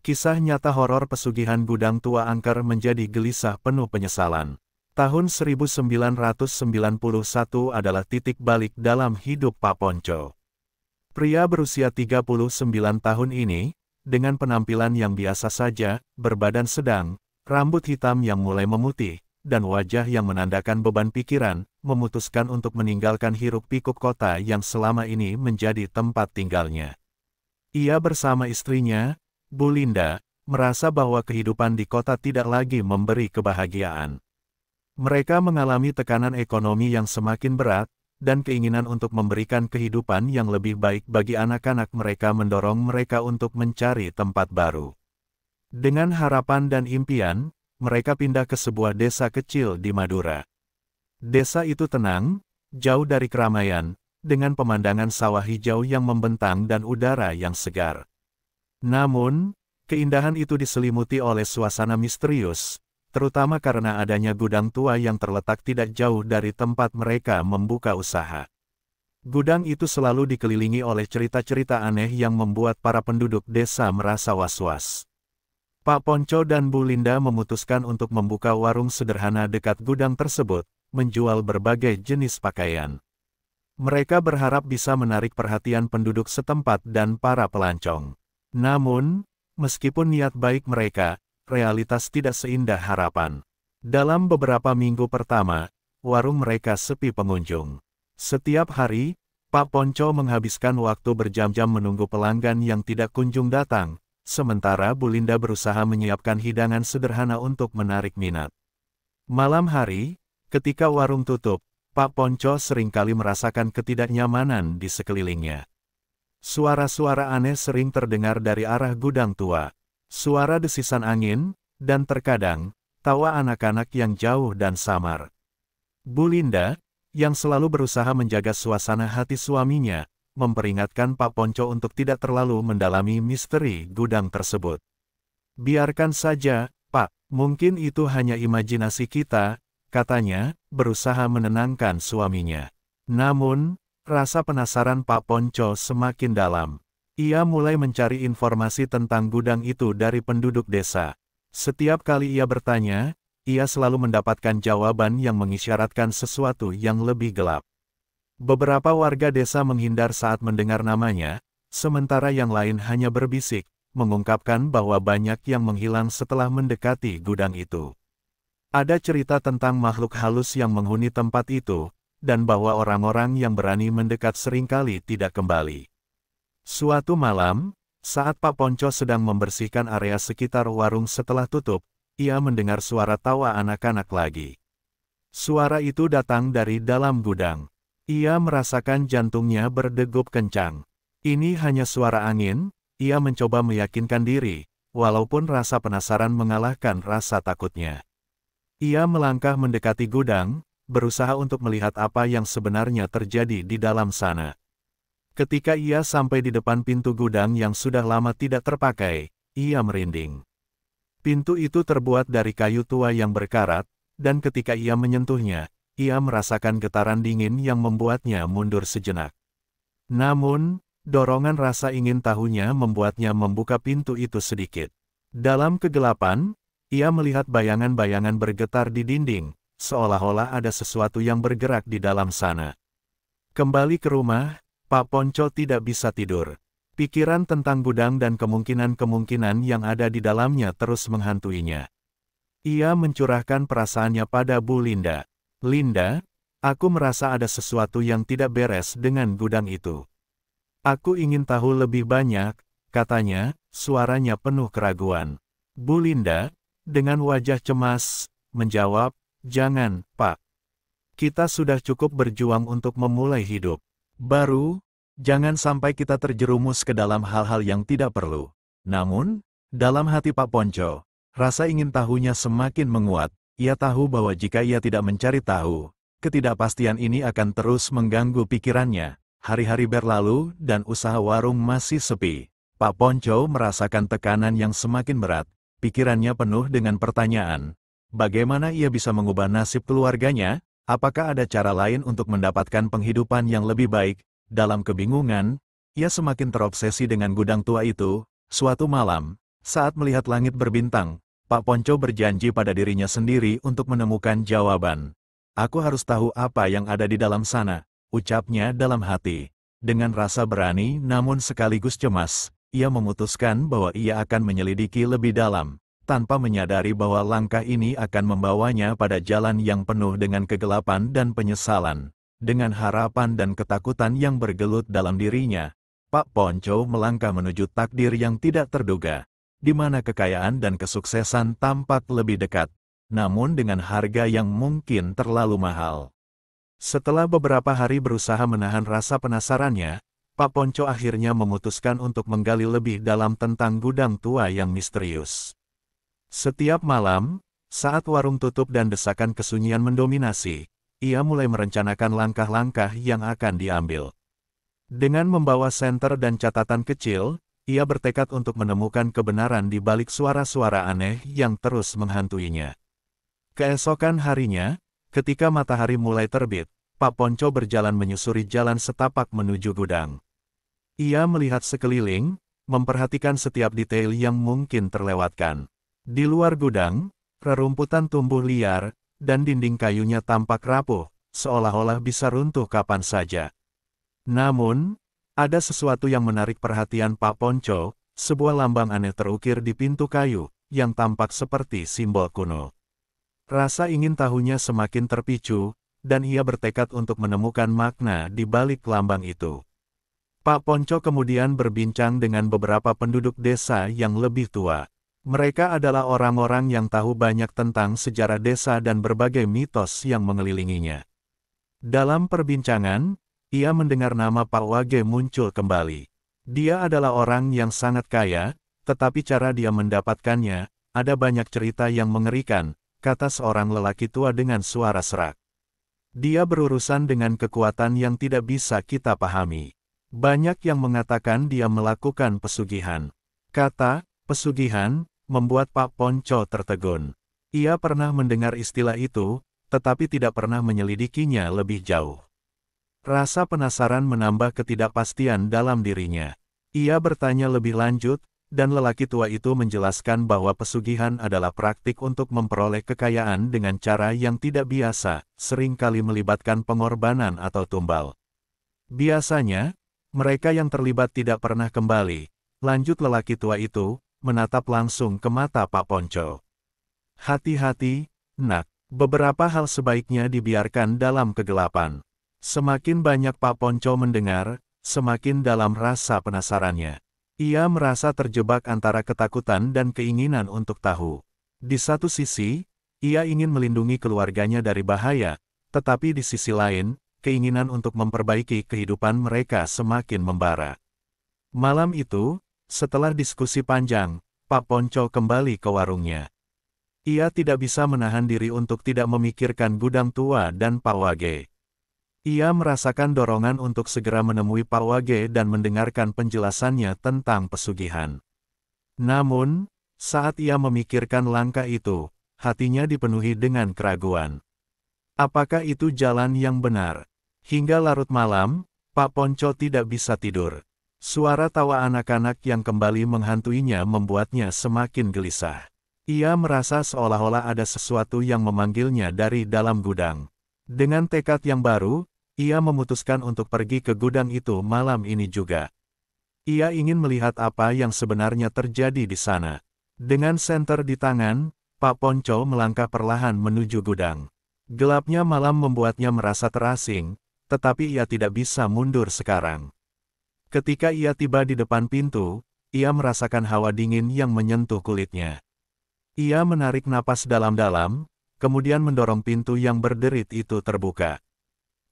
Kisah nyata horor pesugihan gudang tua angker menjadi gelisah penuh penyesalan. Tahun 1991 adalah titik balik dalam hidup Pak Ponco. Pria berusia 39 tahun ini, dengan penampilan yang biasa saja, berbadan sedang, rambut hitam yang mulai memutih, dan wajah yang menandakan beban pikiran, memutuskan untuk meninggalkan hiruk-pikuk kota yang selama ini menjadi tempat tinggalnya. Ia bersama istrinya, Bu Linda, merasa bahwa kehidupan di kota tidak lagi memberi kebahagiaan. Mereka mengalami tekanan ekonomi yang semakin berat, dan keinginan untuk memberikan kehidupan yang lebih baik bagi anak-anak mereka mendorong mereka untuk mencari tempat baru. Dengan harapan dan impian, mereka pindah ke sebuah desa kecil di Madura. Desa itu tenang, jauh dari keramaian, dengan pemandangan sawah hijau yang membentang dan udara yang segar. Namun, keindahan itu diselimuti oleh suasana misterius, terutama karena adanya gudang tua yang terletak tidak jauh dari tempat mereka membuka usaha. Gudang itu selalu dikelilingi oleh cerita-cerita aneh yang membuat para penduduk desa merasa was-was. Pak Ponco dan Bu Linda memutuskan untuk membuka warung sederhana dekat gudang tersebut, menjual berbagai jenis pakaian. Mereka berharap bisa menarik perhatian penduduk setempat dan para pelancong. Namun, meskipun niat baik mereka, realitas tidak seindah harapan. Dalam beberapa minggu pertama, warung mereka sepi pengunjung. Setiap hari, Pak Ponco menghabiskan waktu berjam-jam menunggu pelanggan yang tidak kunjung datang, sementara Bu Linda berusaha menyiapkan hidangan sederhana untuk menarik minat. Malam hari, ketika warung tutup, Pak Ponco seringkali merasakan ketidaknyamanan di sekelilingnya. Suara-suara aneh sering terdengar dari arah gudang tua. Suara desisan angin, dan terkadang, tawa anak-anak yang jauh dan samar. Bu Linda, yang selalu berusaha menjaga suasana hati suaminya, memperingatkan Pak Ponco untuk tidak terlalu mendalami misteri gudang tersebut. "Biarkan saja, Pak, mungkin itu hanya imajinasi kita," katanya, berusaha menenangkan suaminya. Namun, rasa penasaran Pak Ponco semakin dalam. Ia mulai mencari informasi tentang gudang itu dari penduduk desa. Setiap kali ia bertanya, ia selalu mendapatkan jawaban yang mengisyaratkan sesuatu yang lebih gelap. Beberapa warga desa menghindar saat mendengar namanya, sementara yang lain hanya berbisik, mengungkapkan bahwa banyak yang menghilang setelah mendekati gudang itu. Ada cerita tentang makhluk halus yang menghuni tempat itu, dan bahwa orang-orang yang berani mendekat seringkali tidak kembali. Suatu malam, saat Pak Ponco sedang membersihkan area sekitar warung setelah tutup, ia mendengar suara tawa anak-anak lagi. Suara itu datang dari dalam gudang. Ia merasakan jantungnya berdegup kencang. Ini hanya suara angin, ia mencoba meyakinkan diri, walaupun rasa penasaran mengalahkan rasa takutnya. Ia melangkah mendekati gudang, berusaha untuk melihat apa yang sebenarnya terjadi di dalam sana. Ketika ia sampai di depan pintu gudang yang sudah lama tidak terpakai, ia merinding. Pintu itu terbuat dari kayu tua yang berkarat, dan ketika ia menyentuhnya, ia merasakan getaran dingin yang membuatnya mundur sejenak. Namun, dorongan rasa ingin tahunya membuatnya membuka pintu itu sedikit. Dalam kegelapan, ia melihat bayangan-bayangan bergetar di dinding, seolah-olah ada sesuatu yang bergerak di dalam sana. Kembali ke rumah, Pak Ponco tidak bisa tidur. Pikiran tentang gudang dan kemungkinan-kemungkinan yang ada di dalamnya terus menghantuinya. Ia mencurahkan perasaannya pada Bu Linda. "Linda, aku merasa ada sesuatu yang tidak beres dengan gudang itu. Aku ingin tahu lebih banyak," katanya, suaranya penuh keraguan. Bu Linda, dengan wajah cemas, menjawab, "Jangan, Pak. Kita sudah cukup berjuang untuk memulai hidup baru. Jangan sampai kita terjerumus ke dalam hal-hal yang tidak perlu." Namun, dalam hati Pak Ponco, rasa ingin tahunya semakin menguat. Ia tahu bahwa jika ia tidak mencari tahu, ketidakpastian ini akan terus mengganggu pikirannya. Hari-hari berlalu dan usaha warung masih sepi. Pak Ponco merasakan tekanan yang semakin berat. Pikirannya penuh dengan pertanyaan. Bagaimana ia bisa mengubah nasib keluarganya? Apakah ada cara lain untuk mendapatkan penghidupan yang lebih baik? Dalam kebingungan, ia semakin terobsesi dengan gudang tua itu. Suatu malam, Saat melihat langit berbintang, Pak Ponco berjanji pada dirinya sendiri untuk menemukan jawaban. Aku harus tahu apa yang ada di dalam sana, ucapnya dalam hati. Dengan rasa berani namun sekaligus cemas, ia memutuskan bahwa ia akan menyelidiki lebih dalam, tanpa menyadari bahwa langkah ini akan membawanya pada jalan yang penuh dengan kegelapan dan penyesalan. Dengan harapan dan ketakutan yang bergelut dalam dirinya, Pak Ponco melangkah menuju takdir yang tidak terduga, di mana kekayaan dan kesuksesan tampak lebih dekat, namun dengan harga yang mungkin terlalu mahal. Setelah beberapa hari berusaha menahan rasa penasarannya, Pak Ponco akhirnya memutuskan untuk menggali lebih dalam tentang gudang tua yang misterius. Setiap malam, saat warung tutup dan desakan kesunyian mendominasi, ia mulai merencanakan langkah-langkah yang akan diambil. Dengan membawa senter dan catatan kecil, ia bertekad untuk menemukan kebenaran di balik suara-suara aneh yang terus menghantuinya. Keesokan harinya, ketika matahari mulai terbit, Pak Ponco berjalan menyusuri jalan setapak menuju gudang. Ia melihat sekeliling, memperhatikan setiap detail yang mungkin terlewatkan. Di luar gudang, rerumputan tumbuh liar, dan dinding kayunya tampak rapuh, seolah-olah bisa runtuh kapan saja. Namun, ada sesuatu yang menarik perhatian Pak Ponco, sebuah lambang aneh terukir di pintu kayu, yang tampak seperti simbol kuno. Rasa ingin tahunya semakin terpicu, dan ia bertekad untuk menemukan makna di balik lambang itu. Pak Ponco kemudian berbincang dengan beberapa penduduk desa yang lebih tua. Mereka adalah orang-orang yang tahu banyak tentang sejarah desa dan berbagai mitos yang mengelilinginya. Dalam perbincangan, ia mendengar nama Pak Wage muncul kembali. Dia adalah orang yang sangat kaya, tetapi cara dia mendapatkannya, ada banyak cerita yang mengerikan, kata seorang lelaki tua dengan suara serak. Dia berurusan dengan kekuatan yang tidak bisa kita pahami. Banyak yang mengatakan dia melakukan pesugihan. Kata pesugihan membuat Pak Ponco tertegun. Ia pernah mendengar istilah itu, tetapi tidak pernah menyelidikinya lebih jauh. Rasa penasaran menambah ketidakpastian dalam dirinya. Ia bertanya lebih lanjut, dan lelaki tua itu menjelaskan bahwa pesugihan adalah praktik untuk memperoleh kekayaan dengan cara yang tidak biasa, seringkali melibatkan pengorbanan atau tumbal. Biasanya, mereka yang terlibat tidak pernah kembali, lanjut lelaki tua itu, menatap langsung ke mata Pak Ponco. Hati-hati, nak, beberapa hal sebaiknya dibiarkan dalam kegelapan. Semakin banyak Pak Ponco mendengar, semakin dalam rasa penasarannya. Ia merasa terjebak antara ketakutan dan keinginan untuk tahu. Di satu sisi, ia ingin melindungi keluarganya dari bahaya, tetapi di sisi lain, keinginan untuk memperbaiki kehidupan mereka semakin membara. Malam itu, setelah diskusi panjang, Pak Ponco kembali ke warungnya. Ia tidak bisa menahan diri untuk tidak memikirkan gudang tua dan Pak Wage. Ia merasakan dorongan untuk segera menemui Pak Wage dan mendengarkan penjelasannya tentang pesugihan. Namun, saat ia memikirkan langkah itu, hatinya dipenuhi dengan keraguan. Apakah itu jalan yang benar? Hingga larut malam, Pak Ponco tidak bisa tidur. Suara tawa anak-anak yang kembali menghantuinya membuatnya semakin gelisah. Ia merasa seolah-olah ada sesuatu yang memanggilnya dari dalam gudang. Dengan tekad yang baru, ia memutuskan untuk pergi ke gudang itu malam ini juga. Ia ingin melihat apa yang sebenarnya terjadi di sana. Dengan senter di tangan, Pak Ponco melangkah perlahan menuju gudang. Gelapnya malam membuatnya merasa terasing, tetapi ia tidak bisa mundur sekarang. Ketika ia tiba di depan pintu, ia merasakan hawa dingin yang menyentuh kulitnya. Ia menarik napas dalam-dalam, kemudian mendorong pintu yang berderit itu terbuka.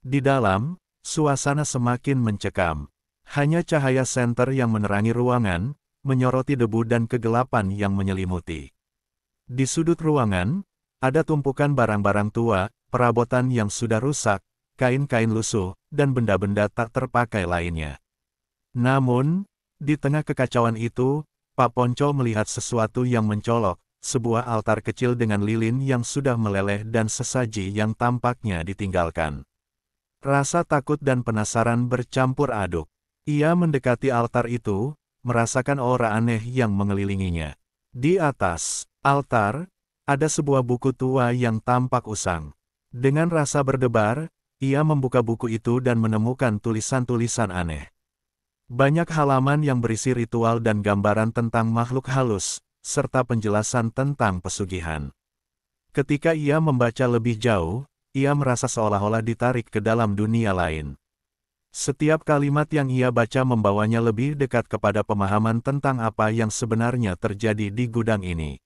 Di dalam, suasana semakin mencekam. Hanya cahaya senter yang menerangi ruangan, menyoroti debu dan kegelapan yang menyelimuti. Di sudut ruangan, ada tumpukan barang-barang tua, perabotan yang sudah rusak, kain-kain lusuh, dan benda-benda tak terpakai lainnya. Namun, di tengah kekacauan itu, Pak Ponco melihat sesuatu yang mencolok, sebuah altar kecil dengan lilin yang sudah meleleh dan sesaji yang tampaknya ditinggalkan. Rasa takut dan penasaran bercampur aduk. Ia mendekati altar itu, merasakan aura aneh yang mengelilinginya. Di atas altar, ada sebuah buku tua yang tampak usang. Dengan rasa berdebar, ia membuka buku itu dan menemukan tulisan-tulisan aneh. Banyak halaman yang berisi ritual dan gambaran tentang makhluk halus, serta penjelasan tentang pesugihan. Ketika ia membaca lebih jauh, ia merasa seolah-olah ditarik ke dalam dunia lain. Setiap kalimat yang ia baca membawanya lebih dekat kepada pemahaman tentang apa yang sebenarnya terjadi di gudang ini.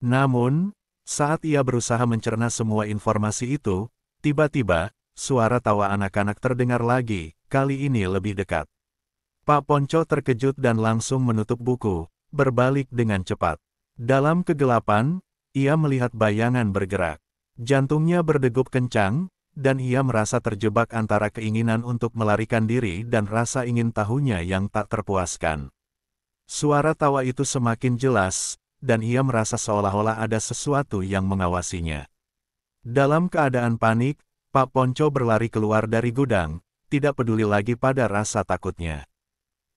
Namun, saat ia berusaha mencerna semua informasi itu, tiba-tiba, suara tawa anak-anak terdengar lagi, kali ini lebih dekat. Pak Ponco terkejut dan langsung menutup buku, berbalik dengan cepat. Dalam kegelapan, ia melihat bayangan bergerak. Jantungnya berdegup kencang, dan ia merasa terjebak antara keinginan untuk melarikan diri dan rasa ingin tahunya yang tak terpuaskan. Suara tawa itu semakin jelas, dan ia merasa seolah-olah ada sesuatu yang mengawasinya. Dalam keadaan panik, Pak Ponco berlari keluar dari gudang, tidak peduli lagi pada rasa takutnya.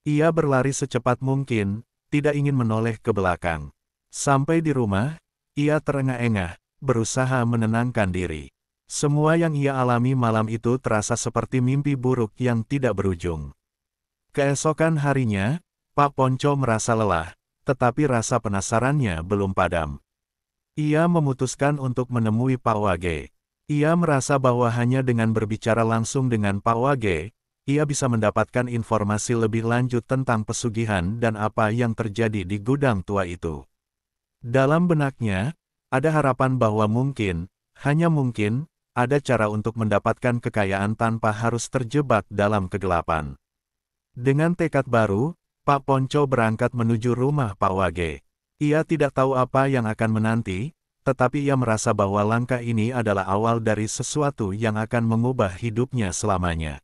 Ia berlari secepat mungkin, tidak ingin menoleh ke belakang. Sampai di rumah, ia terengah-engah, berusaha menenangkan diri. Semua yang ia alami malam itu terasa seperti mimpi buruk yang tidak berujung. Keesokan harinya, Pak Ponco merasa lelah, tetapi rasa penasarannya belum padam. Ia memutuskan untuk menemui Pak Wage. Ia merasa bahwa hanya dengan berbicara langsung dengan Pak Wage, ia bisa mendapatkan informasi lebih lanjut tentang pesugihan dan apa yang terjadi di gudang tua itu. Dalam benaknya, ada harapan bahwa mungkin, hanya mungkin, ada cara untuk mendapatkan kekayaan tanpa harus terjebak dalam kegelapan. Dengan tekad baru, Pak Ponco berangkat menuju rumah Pak Wage. Ia tidak tahu apa yang akan menanti, tetapi ia merasa bahwa langkah ini adalah awal dari sesuatu yang akan mengubah hidupnya selamanya.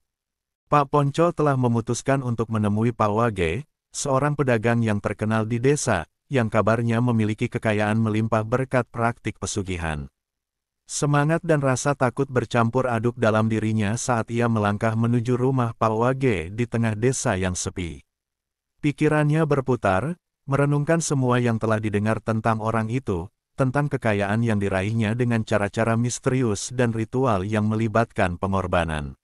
Pak Ponco telah memutuskan untuk menemui Pak Wage, seorang pedagang yang terkenal di desa, yang kabarnya memiliki kekayaan melimpah berkat praktik pesugihan. Semangat dan rasa takut bercampur aduk dalam dirinya saat ia melangkah menuju rumah Pak Wage di tengah desa yang sepi. Pikirannya berputar, merenungkan semua yang telah didengar tentang orang itu, tentang kekayaan yang diraihnya dengan cara-cara misterius dan ritual yang melibatkan pengorbanan.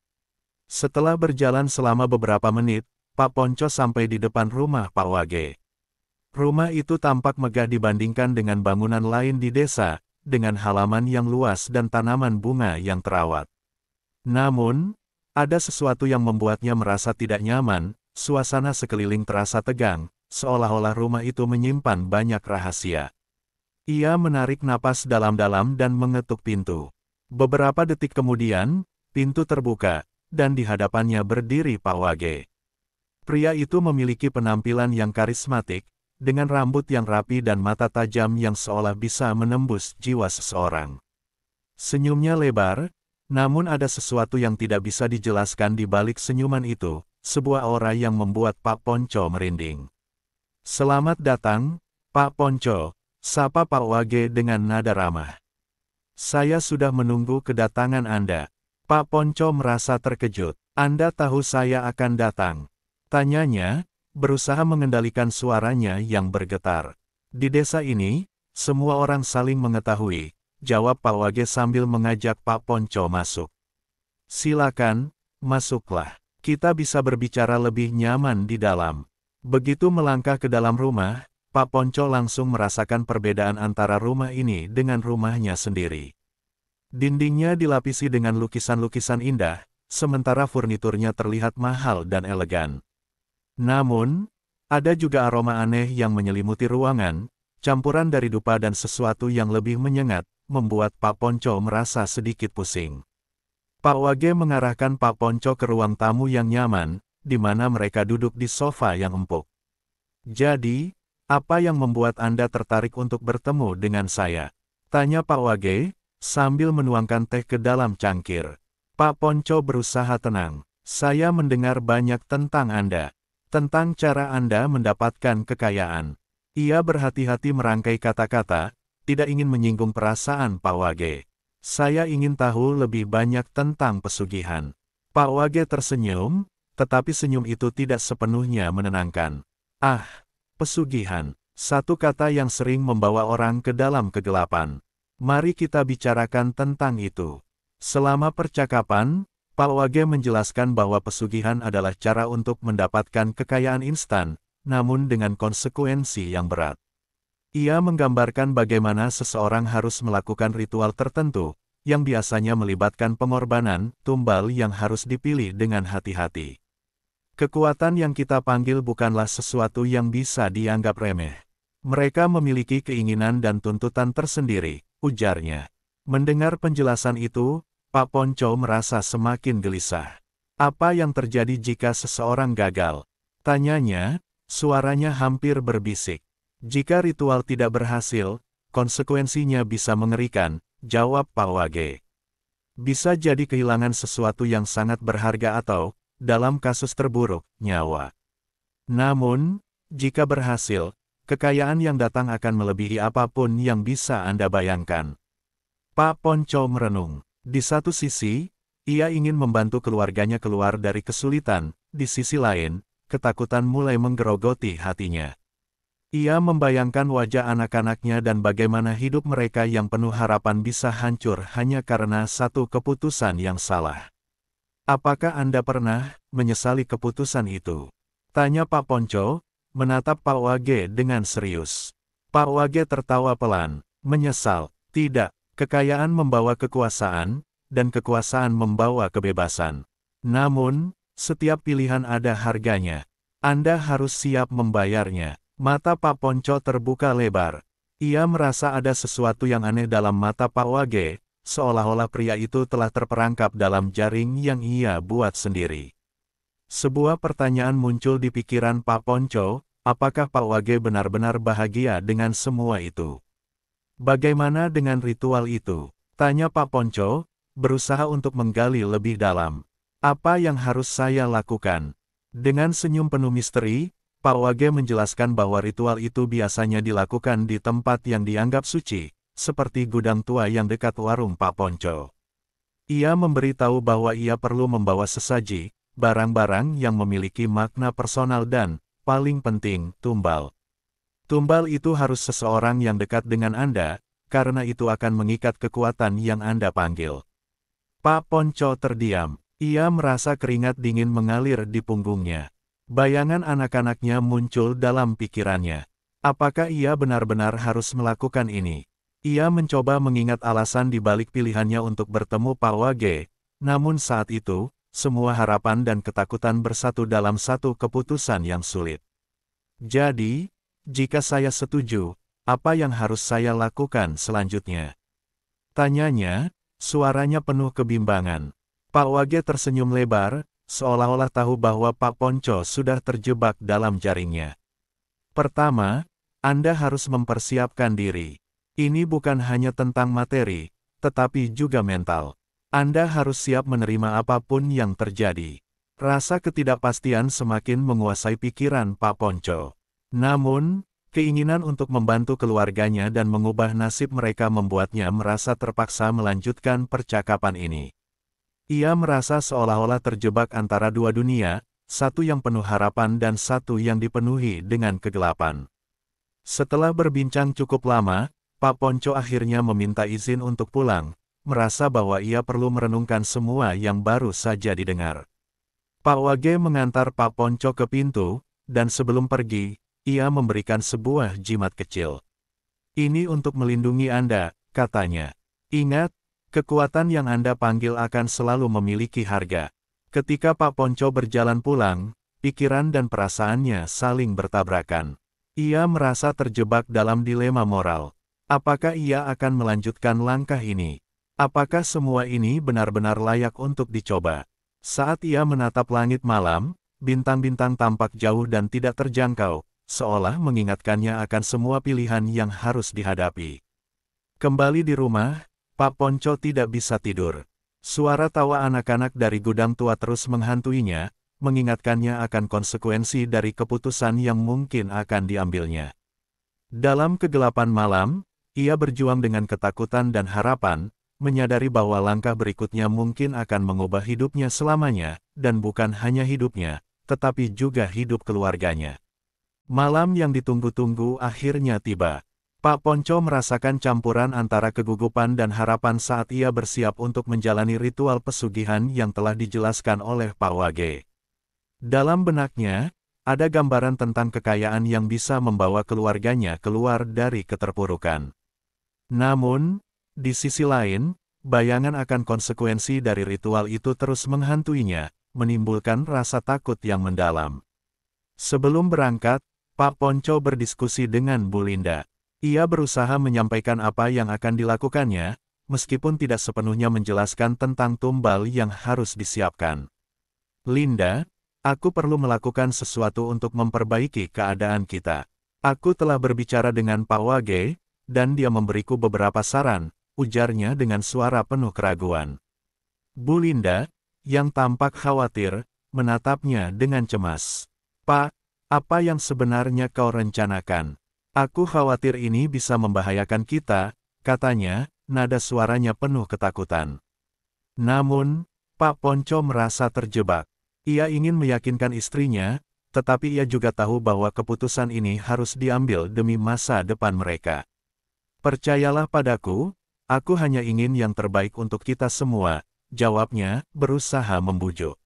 Setelah berjalan selama beberapa menit, Pak Ponco sampai di depan rumah Pak Wage. Rumah itu tampak megah dibandingkan dengan bangunan lain di desa, dengan halaman yang luas dan tanaman bunga yang terawat. Namun, ada sesuatu yang membuatnya merasa tidak nyaman, suasana sekeliling terasa tegang, seolah-olah rumah itu menyimpan banyak rahasia. Ia menarik napas dalam-dalam dan mengetuk pintu. Beberapa detik kemudian, pintu terbuka, dan di hadapannya berdiri Pak Wage. Pria itu memiliki penampilan yang karismatik, dengan rambut yang rapi dan mata tajam yang seolah bisa menembus jiwa seseorang. Senyumnya lebar, namun ada sesuatu yang tidak bisa dijelaskan di balik senyuman itu, sebuah aura yang membuat Pak Ponco merinding. "Selamat datang, Pak Ponco," sapa Pak Wage dengan nada ramah. "Saya sudah menunggu kedatangan Anda." Pak Ponco merasa terkejut. "Anda tahu saya akan datang?" tanyanya, berusaha mengendalikan suaranya yang bergetar. "Di desa ini, semua orang saling mengetahui," jawab Pak Wage sambil mengajak Pak Ponco masuk. "Silakan, masuklah. Kita bisa berbicara lebih nyaman di dalam." Begitu melangkah ke dalam rumah, Pak Ponco langsung merasakan perbedaan antara rumah ini dengan rumahnya sendiri. Dindingnya dilapisi dengan lukisan-lukisan indah, sementara furniturnya terlihat mahal dan elegan. Namun, ada juga aroma aneh yang menyelimuti ruangan, campuran dari dupa dan sesuatu yang lebih menyengat, membuat Pak Ponco merasa sedikit pusing. Pak Wage mengarahkan Pak Ponco ke ruang tamu yang nyaman, di mana mereka duduk di sofa yang empuk. "Jadi, apa yang membuat Anda tertarik untuk bertemu dengan saya?" tanya Pak Wage, sambil menuangkan teh ke dalam cangkir. Pak Ponco berusaha tenang. "Saya mendengar banyak tentang Anda. Tentang cara Anda mendapatkan kekayaan." Ia berhati-hati merangkai kata-kata, tidak ingin menyinggung perasaan Pak Wage. "Saya ingin tahu lebih banyak tentang pesugihan." Pak Wage tersenyum, tetapi senyum itu tidak sepenuhnya menenangkan. "Ah, pesugihan. Satu kata yang sering membawa orang ke dalam kegelapan. Mari kita bicarakan tentang itu. Selama percakapan, Pak Wage menjelaskan bahwa pesugihan adalah cara untuk mendapatkan kekayaan instan, namun dengan konsekuensi yang berat. Ia menggambarkan bagaimana seseorang harus melakukan ritual tertentu, yang biasanya melibatkan pengorbanan, tumbal yang harus dipilih dengan hati-hati. Kekuatan yang kita panggil bukanlah sesuatu yang bisa dianggap remeh. Mereka memiliki keinginan dan tuntutan tersendiri, ujarnya. Mendengar penjelasan itu, Pak Ponco merasa semakin gelisah. Apa yang terjadi jika seseorang gagal? Tanyanya, suaranya hampir berbisik. Jika ritual tidak berhasil, konsekuensinya bisa mengerikan, jawab Pak Wage. Bisa jadi kehilangan sesuatu yang sangat berharga atau, dalam kasus terburuk, nyawa. Namun, jika berhasil, kekayaan yang datang akan melebihi apapun yang bisa Anda bayangkan. Pak Ponco merenung. Di satu sisi, ia ingin membantu keluarganya keluar dari kesulitan, di sisi lain, ketakutan mulai menggerogoti hatinya. Ia membayangkan wajah anak-anaknya dan bagaimana hidup mereka yang penuh harapan bisa hancur hanya karena satu keputusan yang salah. Apakah Anda pernah menyesali keputusan itu? Tanya Pak Ponco, menatap Pak Wage dengan serius. Pak Wage tertawa pelan. Menyesal, tidak. Kekayaan membawa kekuasaan, dan kekuasaan membawa kebebasan. Namun, setiap pilihan ada harganya. Anda harus siap membayarnya. Mata Pak Ponco terbuka lebar. Ia merasa ada sesuatu yang aneh dalam mata Pak Wage, seolah-olah pria itu telah terperangkap dalam jaring yang ia buat sendiri. Sebuah pertanyaan muncul di pikiran Pak Ponco, apakah Pak Wage benar-benar bahagia dengan semua itu? Bagaimana dengan ritual itu? Tanya Pak Ponco, berusaha untuk menggali lebih dalam. Apa yang harus saya lakukan? Dengan senyum penuh misteri, Pak Wage menjelaskan bahwa ritual itu biasanya dilakukan di tempat yang dianggap suci, seperti gudang tua yang dekat warung Pak Ponco. Ia memberitahu bahwa ia perlu membawa sesaji, barang-barang yang memiliki makna personal dan, paling penting, tumbal. Tumbal itu harus seseorang yang dekat dengan Anda, karena itu akan mengikat kekuatan yang Anda panggil. Pak Ponco terdiam. Ia merasa keringat dingin mengalir di punggungnya. Bayangan anak-anaknya muncul dalam pikirannya. Apakah ia benar-benar harus melakukan ini? Ia mencoba mengingat alasan di balik pilihannya untuk bertemu Pak Wage, namun saat itu, semua harapan dan ketakutan bersatu dalam satu keputusan yang sulit. Jadi, jika saya setuju, apa yang harus saya lakukan selanjutnya? Tanyanya, suaranya penuh kebimbangan. Pak Wage tersenyum lebar, seolah-olah tahu bahwa Pak Ponco sudah terjebak dalam jaringnya. Pertama, Anda harus mempersiapkan diri. Ini bukan hanya tentang materi, tetapi juga mental. Anda harus siap menerima apapun yang terjadi. Rasa ketidakpastian semakin menguasai pikiran Pak Ponco. Namun, keinginan untuk membantu keluarganya dan mengubah nasib mereka membuatnya merasa terpaksa melanjutkan percakapan ini. Ia merasa seolah-olah terjebak antara dua dunia, satu yang penuh harapan dan satu yang dipenuhi dengan kegelapan. Setelah berbincang cukup lama, Pak Ponco akhirnya meminta izin untuk pulang, merasa bahwa ia perlu merenungkan semua yang baru saja didengar. Pak Wage mengantar Pak Ponco ke pintu, dan sebelum pergi, ia memberikan sebuah jimat kecil. Ini untuk melindungi Anda, katanya. Ingat, kekuatan yang Anda panggil akan selalu memiliki harga. Ketika Pak Ponco berjalan pulang, pikiran dan perasaannya saling bertabrakan. Ia merasa terjebak dalam dilema moral. Apakah ia akan melanjutkan langkah ini? Apakah semua ini benar-benar layak untuk dicoba? Saat ia menatap langit malam, bintang-bintang tampak jauh dan tidak terjangkau, seolah mengingatkannya akan semua pilihan yang harus dihadapi. Kembali di rumah, Pak Ponco tidak bisa tidur. Suara tawa anak-anak dari gudang tua terus menghantuinya, mengingatkannya akan konsekuensi dari keputusan yang mungkin akan diambilnya. Dalam kegelapan malam, ia berjuang dengan ketakutan dan harapan, menyadari bahwa langkah berikutnya mungkin akan mengubah hidupnya selamanya, dan bukan hanya hidupnya, tetapi juga hidup keluarganya. Malam yang ditunggu-tunggu akhirnya tiba. Pak Ponco merasakan campuran antara kegugupan dan harapan saat ia bersiap untuk menjalani ritual pesugihan yang telah dijelaskan oleh Pak Wage. Dalam benaknya, ada gambaran tentang kekayaan yang bisa membawa keluarganya keluar dari keterpurukan. Namun, di sisi lain, bayangan akan konsekuensi dari ritual itu terus menghantuinya, menimbulkan rasa takut yang mendalam. Sebelum berangkat, Pak Ponco berdiskusi dengan Bu Linda. Ia berusaha menyampaikan apa yang akan dilakukannya, meskipun tidak sepenuhnya menjelaskan tentang tumbal yang harus disiapkan. Linda, aku perlu melakukan sesuatu untuk memperbaiki keadaan kita. Aku telah berbicara dengan Pak Wage, dan dia memberiku beberapa saran, ujarnya dengan suara penuh keraguan. Bu Linda, yang tampak khawatir, menatapnya dengan cemas. Pak, apa yang sebenarnya kau rencanakan? Aku khawatir ini bisa membahayakan kita, katanya, nada suaranya penuh ketakutan. Namun, Pak Ponco merasa terjebak. Ia ingin meyakinkan istrinya, tetapi ia juga tahu bahwa keputusan ini harus diambil demi masa depan mereka. Percayalah padaku, aku hanya ingin yang terbaik untuk kita semua, jawabnya, berusaha membujuk.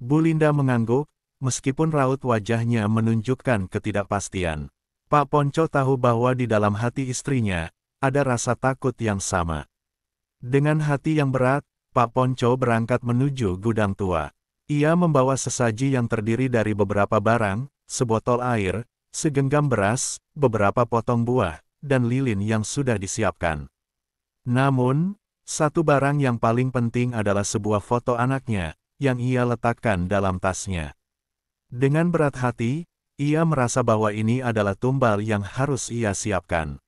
Bu Linda mengangguk, meskipun raut wajahnya menunjukkan ketidakpastian. Pak Ponco tahu bahwa di dalam hati istrinya, ada rasa takut yang sama. Dengan hati yang berat, Pak Ponco berangkat menuju gudang tua. Ia membawa sesaji yang terdiri dari beberapa barang, sebotol air, segenggam beras, beberapa potong buah, dan lilin yang sudah disiapkan. Namun, satu barang yang paling penting adalah sebuah foto anaknya, yang ia letakkan dalam tasnya. Dengan berat hati, ia merasa bahwa ini adalah tumbal yang harus ia siapkan.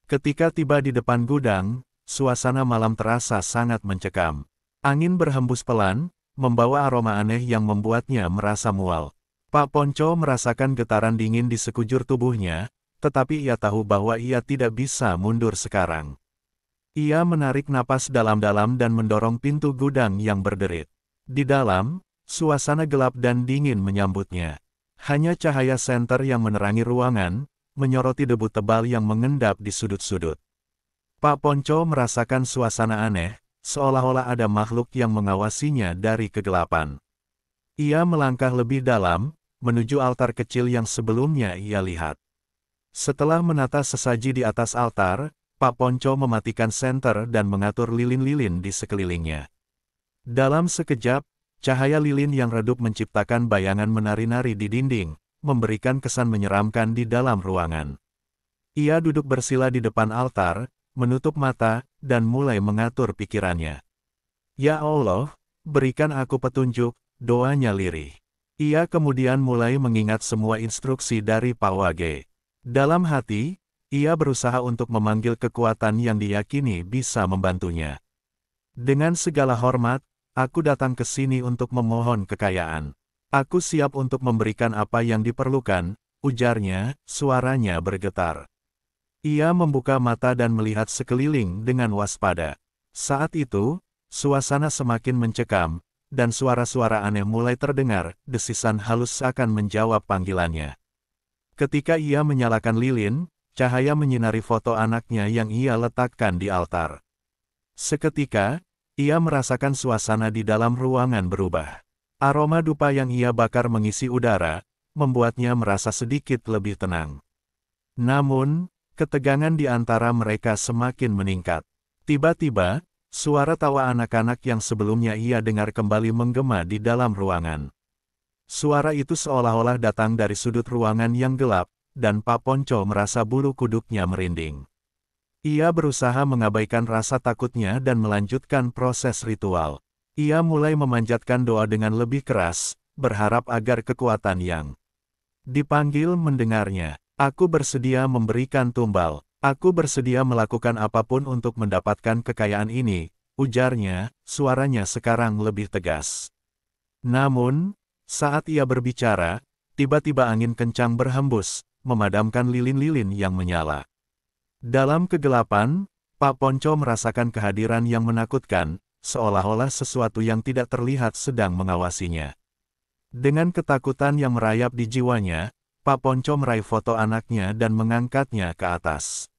Ketika tiba di depan gudang, suasana malam terasa sangat mencekam. Angin berhembus pelan, membawa aroma aneh yang membuatnya merasa mual. Pak Ponco merasakan getaran dingin di sekujur tubuhnya, tetapi ia tahu bahwa ia tidak bisa mundur sekarang. Ia menarik napas dalam-dalam dan mendorong pintu gudang yang berderit. Di dalam, suasana gelap dan dingin menyambutnya. Hanya cahaya senter yang menerangi ruangan, menyoroti debu tebal yang mengendap di sudut-sudut. Pak Ponco merasakan suasana aneh, seolah-olah ada makhluk yang mengawasinya dari kegelapan. Ia melangkah lebih dalam, menuju altar kecil yang sebelumnya ia lihat. Setelah menata sesaji di atas altar, Pak Ponco mematikan senter dan mengatur lilin-lilin di sekelilingnya. Dalam sekejap, cahaya lilin yang redup menciptakan bayangan menari-nari di dinding, memberikan kesan menyeramkan di dalam ruangan. Ia duduk bersila di depan altar, menutup mata, dan mulai mengatur pikirannya. Ya Allah, berikan aku petunjuk, doanya lirih. Ia kemudian mulai mengingat semua instruksi dari Pak Wage. Dalam hati, ia berusaha untuk memanggil kekuatan yang diyakini bisa membantunya. Dengan segala hormat, aku datang ke sini untuk memohon kekayaan. Aku siap untuk memberikan apa yang diperlukan, ujarnya, suaranya bergetar. Ia membuka mata dan melihat sekeliling dengan waspada. Saat itu, suasana semakin mencekam, dan suara-suara aneh mulai terdengar, desisan halus akan menjawab panggilannya. Ketika ia menyalakan lilin, cahaya menyinari foto anaknya yang ia letakkan di altar. Seketika, ia merasakan suasana di dalam ruangan berubah. Aroma dupa yang ia bakar mengisi udara, membuatnya merasa sedikit lebih tenang. Namun, ketegangan di antara mereka semakin meningkat. Tiba-tiba, suara tawa anak-anak yang sebelumnya ia dengar kembali menggema di dalam ruangan. Suara itu seolah-olah datang dari sudut ruangan yang gelap, dan Pak Ponco merasa bulu kuduknya merinding. Ia berusaha mengabaikan rasa takutnya dan melanjutkan proses ritual. Ia mulai memanjatkan doa dengan lebih keras, berharap agar kekuatan yang dipanggil mendengarnya. Aku bersedia memberikan tumbal. Aku bersedia melakukan apapun untuk mendapatkan kekayaan ini, ujarnya, suaranya sekarang lebih tegas. Namun, saat ia berbicara, tiba-tiba angin kencang berhembus, memadamkan lilin-lilin yang menyala. Dalam kegelapan, Pak Ponco merasakan kehadiran yang menakutkan, seolah-olah sesuatu yang tidak terlihat sedang mengawasinya. Dengan ketakutan yang merayap di jiwanya, Pak Ponco meraih foto anaknya dan mengangkatnya ke atas.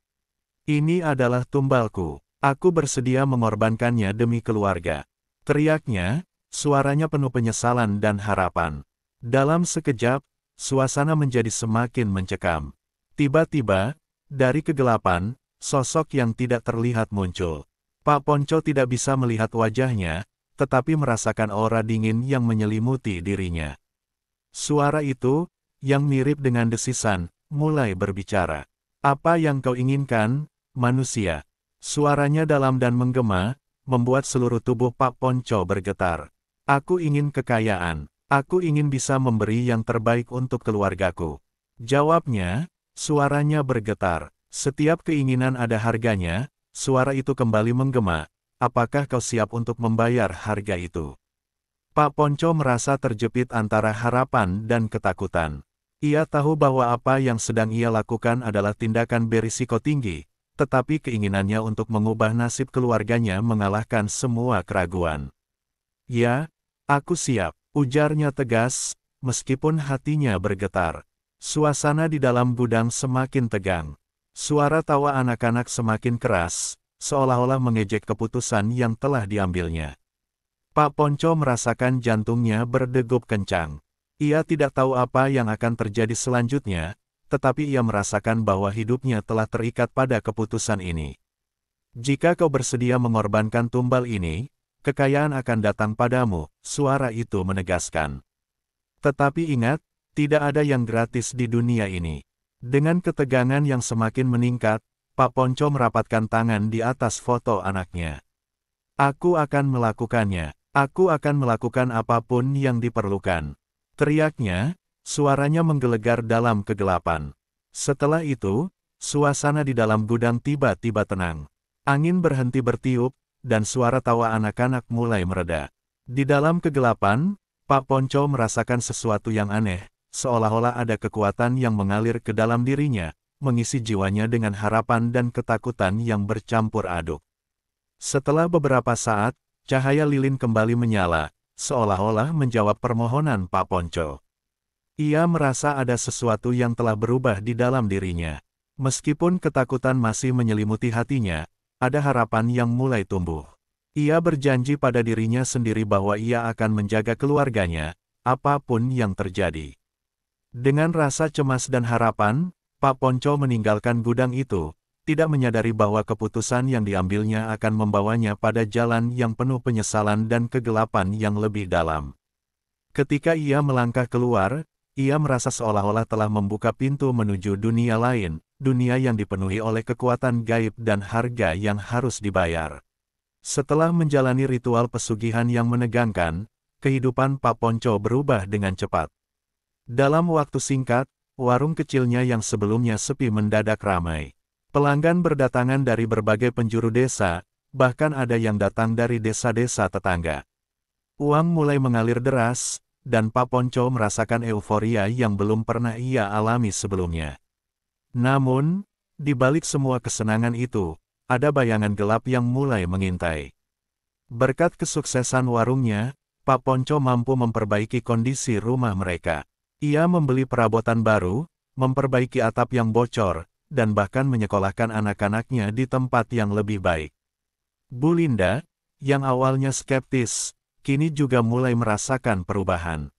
Ini adalah tumbalku. Aku bersedia mengorbankannya demi keluarga. Teriaknya, suaranya penuh penyesalan dan harapan. Dalam sekejap, suasana menjadi semakin mencekam. Tiba-tiba, dari kegelapan, sosok yang tidak terlihat muncul. Pak Ponco tidak bisa melihat wajahnya, tetapi merasakan aura dingin yang menyelimuti dirinya. Suara itu, yang mirip dengan desisan, mulai berbicara. Apa yang kau inginkan, manusia? Suaranya dalam dan menggema, membuat seluruh tubuh Pak Ponco bergetar. Aku ingin kekayaan. Aku ingin bisa memberi yang terbaik untuk keluargaku. Jawabnya, suaranya bergetar. Setiap keinginan ada harganya, suara itu kembali menggema. Apakah kau siap untuk membayar harga itu? Pak Ponco merasa terjepit antara harapan dan ketakutan. Ia tahu bahwa apa yang sedang ia lakukan adalah tindakan berisiko tinggi, tetapi keinginannya untuk mengubah nasib keluarganya mengalahkan semua keraguan. Ya, aku siap, ujarnya tegas, meskipun hatinya bergetar. Suasana di dalam gudang semakin tegang. Suara tawa anak-anak semakin keras, seolah-olah mengejek keputusan yang telah diambilnya. Pak Ponco merasakan jantungnya berdegup kencang. Ia tidak tahu apa yang akan terjadi selanjutnya, tetapi ia merasakan bahwa hidupnya telah terikat pada keputusan ini. Jika kau bersedia mengorbankan tumbal ini, kekayaan akan datang padamu, suara itu menegaskan. Tetapi ingat, tidak ada yang gratis di dunia ini. Dengan ketegangan yang semakin meningkat, Pak Ponco merapatkan tangan di atas foto anaknya. Aku akan melakukannya. Aku akan melakukan apapun yang diperlukan. Teriaknya, suaranya menggelegar dalam kegelapan. Setelah itu, suasana di dalam gudang tiba-tiba tenang. Angin berhenti bertiup, dan suara tawa anak-anak mulai mereda. Di dalam kegelapan, Pak Ponco merasakan sesuatu yang aneh, seolah-olah ada kekuatan yang mengalir ke dalam dirinya, mengisi jiwanya dengan harapan dan ketakutan yang bercampur aduk. Setelah beberapa saat, cahaya lilin kembali menyala, seolah-olah menjawab permohonan Pak Ponco. Ia merasa ada sesuatu yang telah berubah di dalam dirinya. Meskipun ketakutan masih menyelimuti hatinya, ada harapan yang mulai tumbuh. Ia berjanji pada dirinya sendiri bahwa ia akan menjaga keluarganya, apapun yang terjadi. Dengan rasa cemas dan harapan, Pak Ponco meninggalkan gudang itu, tidak menyadari bahwa keputusan yang diambilnya akan membawanya pada jalan yang penuh penyesalan dan kegelapan yang lebih dalam. Ketika ia melangkah keluar, ia merasa seolah-olah telah membuka pintu menuju dunia lain, dunia yang dipenuhi oleh kekuatan gaib dan harga yang harus dibayar. Setelah menjalani ritual pesugihan yang menegangkan, kehidupan Pak Ponco berubah dengan cepat. Dalam waktu singkat, warung kecilnya yang sebelumnya sepi mendadak ramai. Pelanggan berdatangan dari berbagai penjuru desa, bahkan ada yang datang dari desa-desa tetangga. Uang mulai mengalir deras, dan Pak Ponco merasakan euforia yang belum pernah ia alami sebelumnya. Namun, di balik semua kesenangan itu, ada bayangan gelap yang mulai mengintai. Berkat kesuksesan warungnya, Pak Ponco mampu memperbaiki kondisi rumah mereka. Ia membeli perabotan baru, memperbaiki atap yang bocor, dan bahkan menyekolahkan anak-anaknya di tempat yang lebih baik. Bu Linda, yang awalnya skeptis, kini juga mulai merasakan perubahan.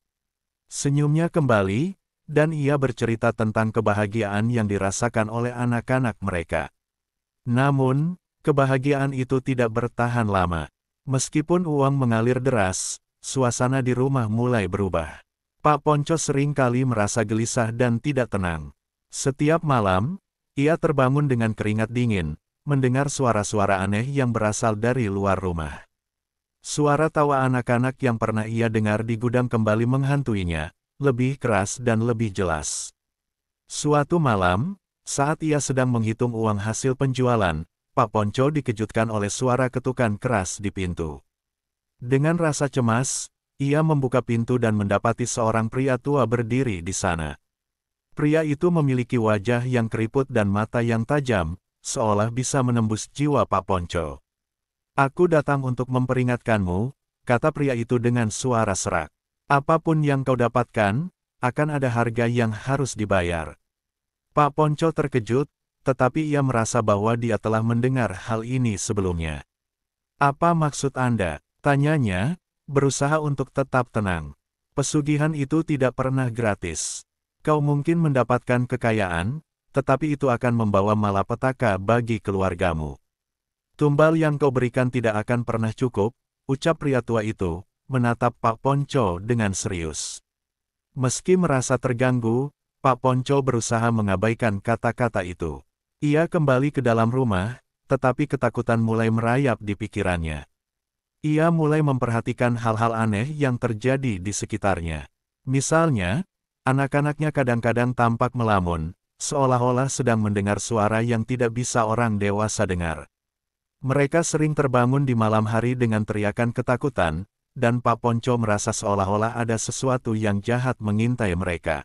Senyumnya kembali, dan ia bercerita tentang kebahagiaan yang dirasakan oleh anak-anak mereka. Namun, kebahagiaan itu tidak bertahan lama. Meskipun uang mengalir deras, suasana di rumah mulai berubah. Pak Ponco sering kali merasa gelisah dan tidak tenang. Setiap malam, ia terbangun dengan keringat dingin, mendengar suara-suara aneh yang berasal dari luar rumah. Suara tawa anak-anak yang pernah ia dengar di gudang kembali menghantuinya, lebih keras dan lebih jelas. Suatu malam, saat ia sedang menghitung uang hasil penjualan, Pak Ponco dikejutkan oleh suara ketukan keras di pintu. Dengan rasa cemas, ia membuka pintu dan mendapati seorang pria tua berdiri di sana. Pria itu memiliki wajah yang keriput dan mata yang tajam, seolah bisa menembus jiwa Pak Ponco. Aku datang untuk memperingatkanmu, kata pria itu dengan suara serak. Apapun yang kau dapatkan, akan ada harga yang harus dibayar. Pak Ponco terkejut, tetapi ia merasa bahwa dia telah mendengar hal ini sebelumnya. Apa maksud Anda? Tanyanya, berusaha untuk tetap tenang. Pesugihan itu tidak pernah gratis. Kau mungkin mendapatkan kekayaan, tetapi itu akan membawa malapetaka bagi keluargamu. Tumbal yang kau berikan tidak akan pernah cukup, ucap pria tua itu, menatap Pak Ponco dengan serius. Meski merasa terganggu, Pak Ponco berusaha mengabaikan kata-kata itu. Ia kembali ke dalam rumah, tetapi ketakutan mulai merayap di pikirannya. Ia mulai memperhatikan hal-hal aneh yang terjadi di sekitarnya. Misalnya, anak-anaknya kadang-kadang tampak melamun, seolah-olah sedang mendengar suara yang tidak bisa orang dewasa dengar. Mereka sering terbangun di malam hari dengan teriakan ketakutan, dan Pak Ponco merasa seolah-olah ada sesuatu yang jahat mengintai mereka.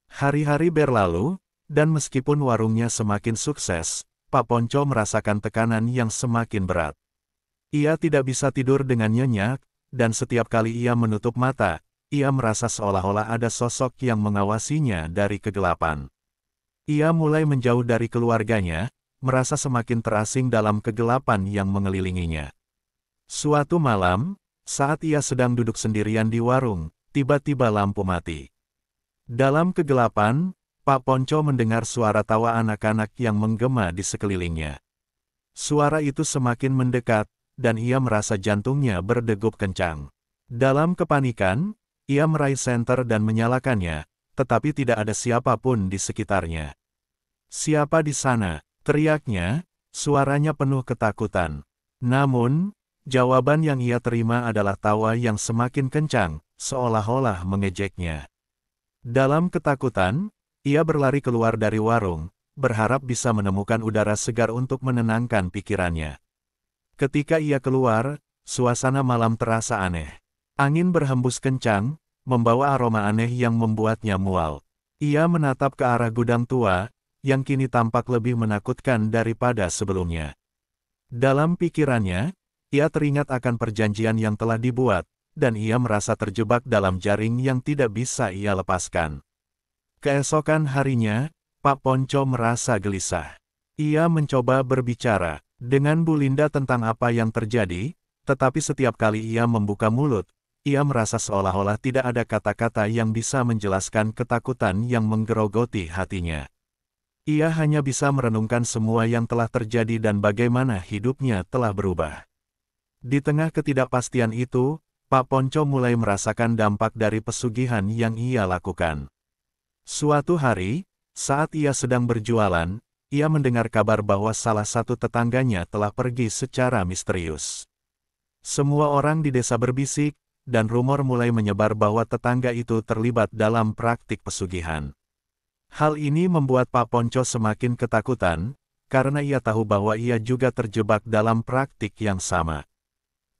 Hari-hari berlalu, dan meskipun warungnya semakin sukses, Pak Ponco merasakan tekanan yang semakin berat. Ia tidak bisa tidur dengan nyenyak, dan setiap kali ia menutup mata, ia merasa seolah-olah ada sosok yang mengawasinya dari kegelapan. Ia mulai menjauh dari keluarganya, merasa semakin terasing dalam kegelapan yang mengelilinginya. Suatu malam, saat ia sedang duduk sendirian di warung, tiba-tiba lampu mati. Dalam kegelapan, Pak Ponco mendengar suara tawa anak-anak yang menggema di sekelilingnya. Suara itu semakin mendekat, dan ia merasa jantungnya berdegup kencang. Dalam kepanikan, ia meraih senter dan menyalakannya, tetapi tidak ada siapapun di sekitarnya. "Siapa di sana?" teriaknya, suaranya penuh ketakutan. Namun, jawaban yang ia terima adalah tawa yang semakin kencang, seolah-olah mengejeknya. Dalam ketakutan, ia berlari keluar dari warung, berharap bisa menemukan udara segar untuk menenangkan pikirannya. Ketika ia keluar, suasana malam terasa aneh. Angin berhembus kencang, membawa aroma aneh yang membuatnya mual. Ia menatap ke arah gudang tua, yang kini tampak lebih menakutkan daripada sebelumnya. Dalam pikirannya, ia teringat akan perjanjian yang telah dibuat, dan ia merasa terjebak dalam jaring yang tidak bisa ia lepaskan. Keesokan harinya, Pak Ponco merasa gelisah. Ia mencoba berbicara dengan Bu Linda tentang apa yang terjadi, tetapi setiap kali ia membuka mulut, ia merasa seolah-olah tidak ada kata-kata yang bisa menjelaskan ketakutan yang menggerogoti hatinya. Ia hanya bisa merenungkan semua yang telah terjadi dan bagaimana hidupnya telah berubah. Di tengah ketidakpastian itu, Pak Ponco mulai merasakan dampak dari pesugihan yang ia lakukan. Suatu hari, saat ia sedang berjualan, ia mendengar kabar bahwa salah satu tetangganya telah pergi secara misterius. Semua orang di desa berbisik, dan rumor mulai menyebar bahwa tetangga itu terlibat dalam praktik pesugihan. Hal ini membuat Pak Ponco semakin ketakutan, karena ia tahu bahwa ia juga terjebak dalam praktik yang sama.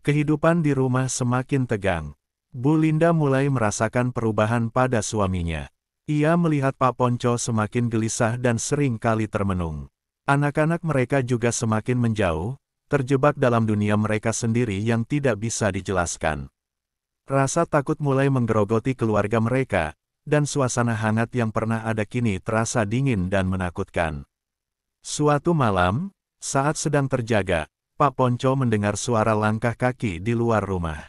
Kehidupan di rumah semakin tegang. Bu Linda mulai merasakan perubahan pada suaminya. Ia melihat Pak Ponco semakin gelisah dan sering kali termenung. Anak-anak mereka juga semakin menjauh, terjebak dalam dunia mereka sendiri yang tidak bisa dijelaskan. Rasa takut mulai menggerogoti keluarga mereka, dan suasana hangat yang pernah ada kini terasa dingin dan menakutkan. Suatu malam, saat sedang terjaga, Pak Ponco mendengar suara langkah kaki di luar rumah.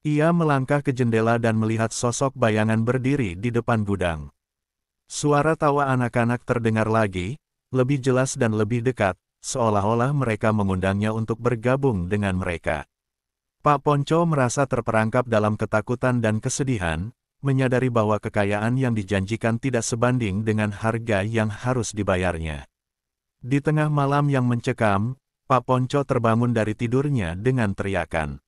Ia melangkah ke jendela dan melihat sosok bayangan berdiri di depan gudang. Suara tawa anak-anak terdengar lagi, lebih jelas dan lebih dekat, seolah-olah mereka mengundangnya untuk bergabung dengan mereka. Pak Ponco merasa terperangkap dalam ketakutan dan kesedihan, menyadari bahwa kekayaan yang dijanjikan tidak sebanding dengan harga yang harus dibayarnya. Di tengah malam yang mencekam, Pak Ponco terbangun dari tidurnya dengan teriakan.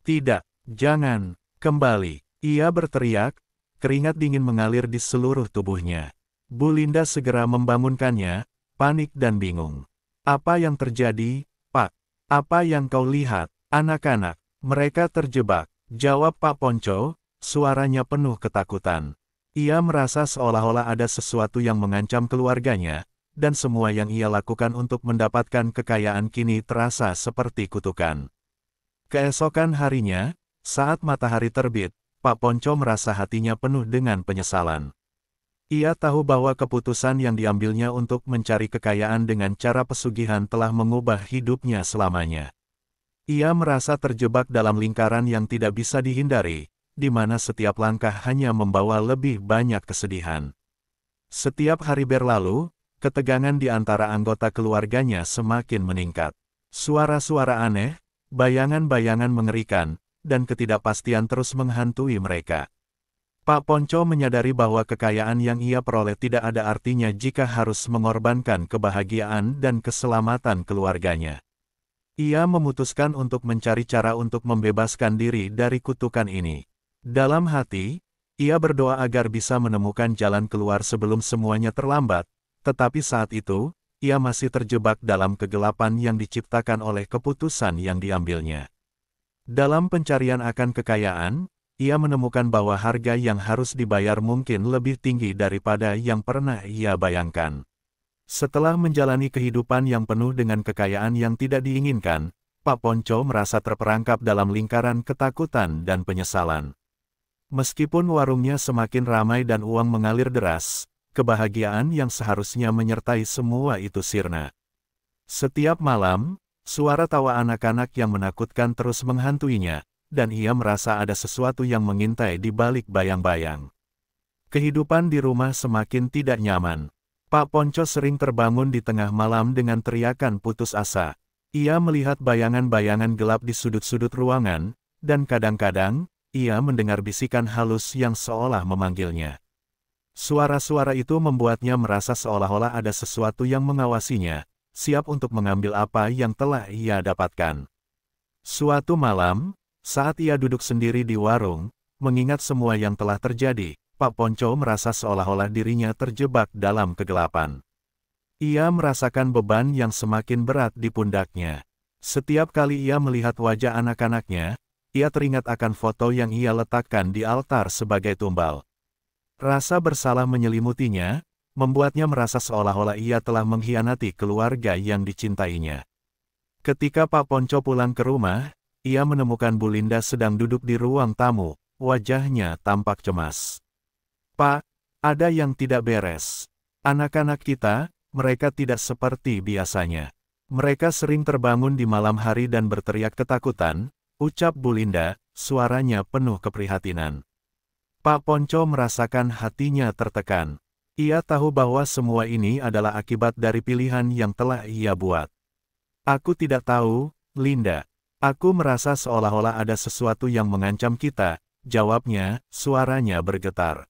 "Tidak! Jangan, kembali!" Ia berteriak, keringat dingin mengalir di seluruh tubuhnya. Bu Linda segera membangunkannya, panik dan bingung. "Apa yang terjadi, Pak? Apa yang kau lihat?" "Anak-anak, mereka terjebak," jawab Pak Ponco, suaranya penuh ketakutan. Ia merasa seolah-olah ada sesuatu yang mengancam keluarganya, dan semua yang ia lakukan untuk mendapatkan kekayaan kini terasa seperti kutukan. Keesokan harinya, saat matahari terbit, Pak Ponco merasa hatinya penuh dengan penyesalan. Ia tahu bahwa keputusan yang diambilnya untuk mencari kekayaan dengan cara pesugihan telah mengubah hidupnya selamanya. Ia merasa terjebak dalam lingkaran yang tidak bisa dihindari, di mana setiap langkah hanya membawa lebih banyak kesedihan. Setiap hari berlalu, ketegangan di antara anggota keluarganya semakin meningkat. Suara-suara aneh, bayangan-bayangan mengerikan, dan ketidakpastian terus menghantui mereka. Pak Ponco menyadari bahwa kekayaan yang ia peroleh tidak ada artinya jika harus mengorbankan kebahagiaan dan keselamatan keluarganya. Ia memutuskan untuk mencari cara untuk membebaskan diri dari kutukan ini. Dalam hati, ia berdoa agar bisa menemukan jalan keluar sebelum semuanya terlambat, tetapi saat itu, ia masih terjebak dalam kegelapan yang diciptakan oleh keputusan yang diambilnya. Dalam pencarian akan kekayaan, ia menemukan bahwa harga yang harus dibayar mungkin lebih tinggi daripada yang pernah ia bayangkan. Setelah menjalani kehidupan yang penuh dengan kekayaan yang tidak diinginkan, Pak Ponco merasa terperangkap dalam lingkaran ketakutan dan penyesalan. Meskipun warungnya semakin ramai dan uang mengalir deras, kebahagiaan yang seharusnya menyertai semua itu sirna. Setiap malam, suara tawa anak-anak yang menakutkan terus menghantuinya, dan ia merasa ada sesuatu yang mengintai di balik bayang-bayang. Kehidupan di rumah semakin tidak nyaman. Pak Ponco sering terbangun di tengah malam dengan teriakan putus asa. Ia melihat bayangan-bayangan gelap di sudut-sudut ruangan, dan kadang-kadang, ia mendengar bisikan halus yang seolah memanggilnya. Suara-suara itu membuatnya merasa seolah-olah ada sesuatu yang mengawasinya, siap untuk mengambil apa yang telah ia dapatkan. Suatu malam, saat ia duduk sendiri di warung, mengingat semua yang telah terjadi, Pak Ponco merasa seolah-olah dirinya terjebak dalam kegelapan. Ia merasakan beban yang semakin berat di pundaknya. Setiap kali ia melihat wajah anak-anaknya, ia teringat akan foto yang ia letakkan di altar sebagai tumbal. Rasa bersalah menyelimutinya, membuatnya merasa seolah-olah ia telah mengkhianati keluarga yang dicintainya. Ketika Pak Ponco pulang ke rumah, ia menemukan Bu Linda sedang duduk di ruang tamu, wajahnya tampak cemas. "Pak, ada yang tidak beres. Anak-anak kita, mereka tidak seperti biasanya. Mereka sering terbangun di malam hari dan berteriak ketakutan," ucap Bu Linda, suaranya penuh keprihatinan. Pak Ponco merasakan hatinya tertekan. Ia tahu bahwa semua ini adalah akibat dari pilihan yang telah ia buat. "Aku tidak tahu, Linda. Aku merasa seolah-olah ada sesuatu yang mengancam kita," jawabnya, suaranya bergetar.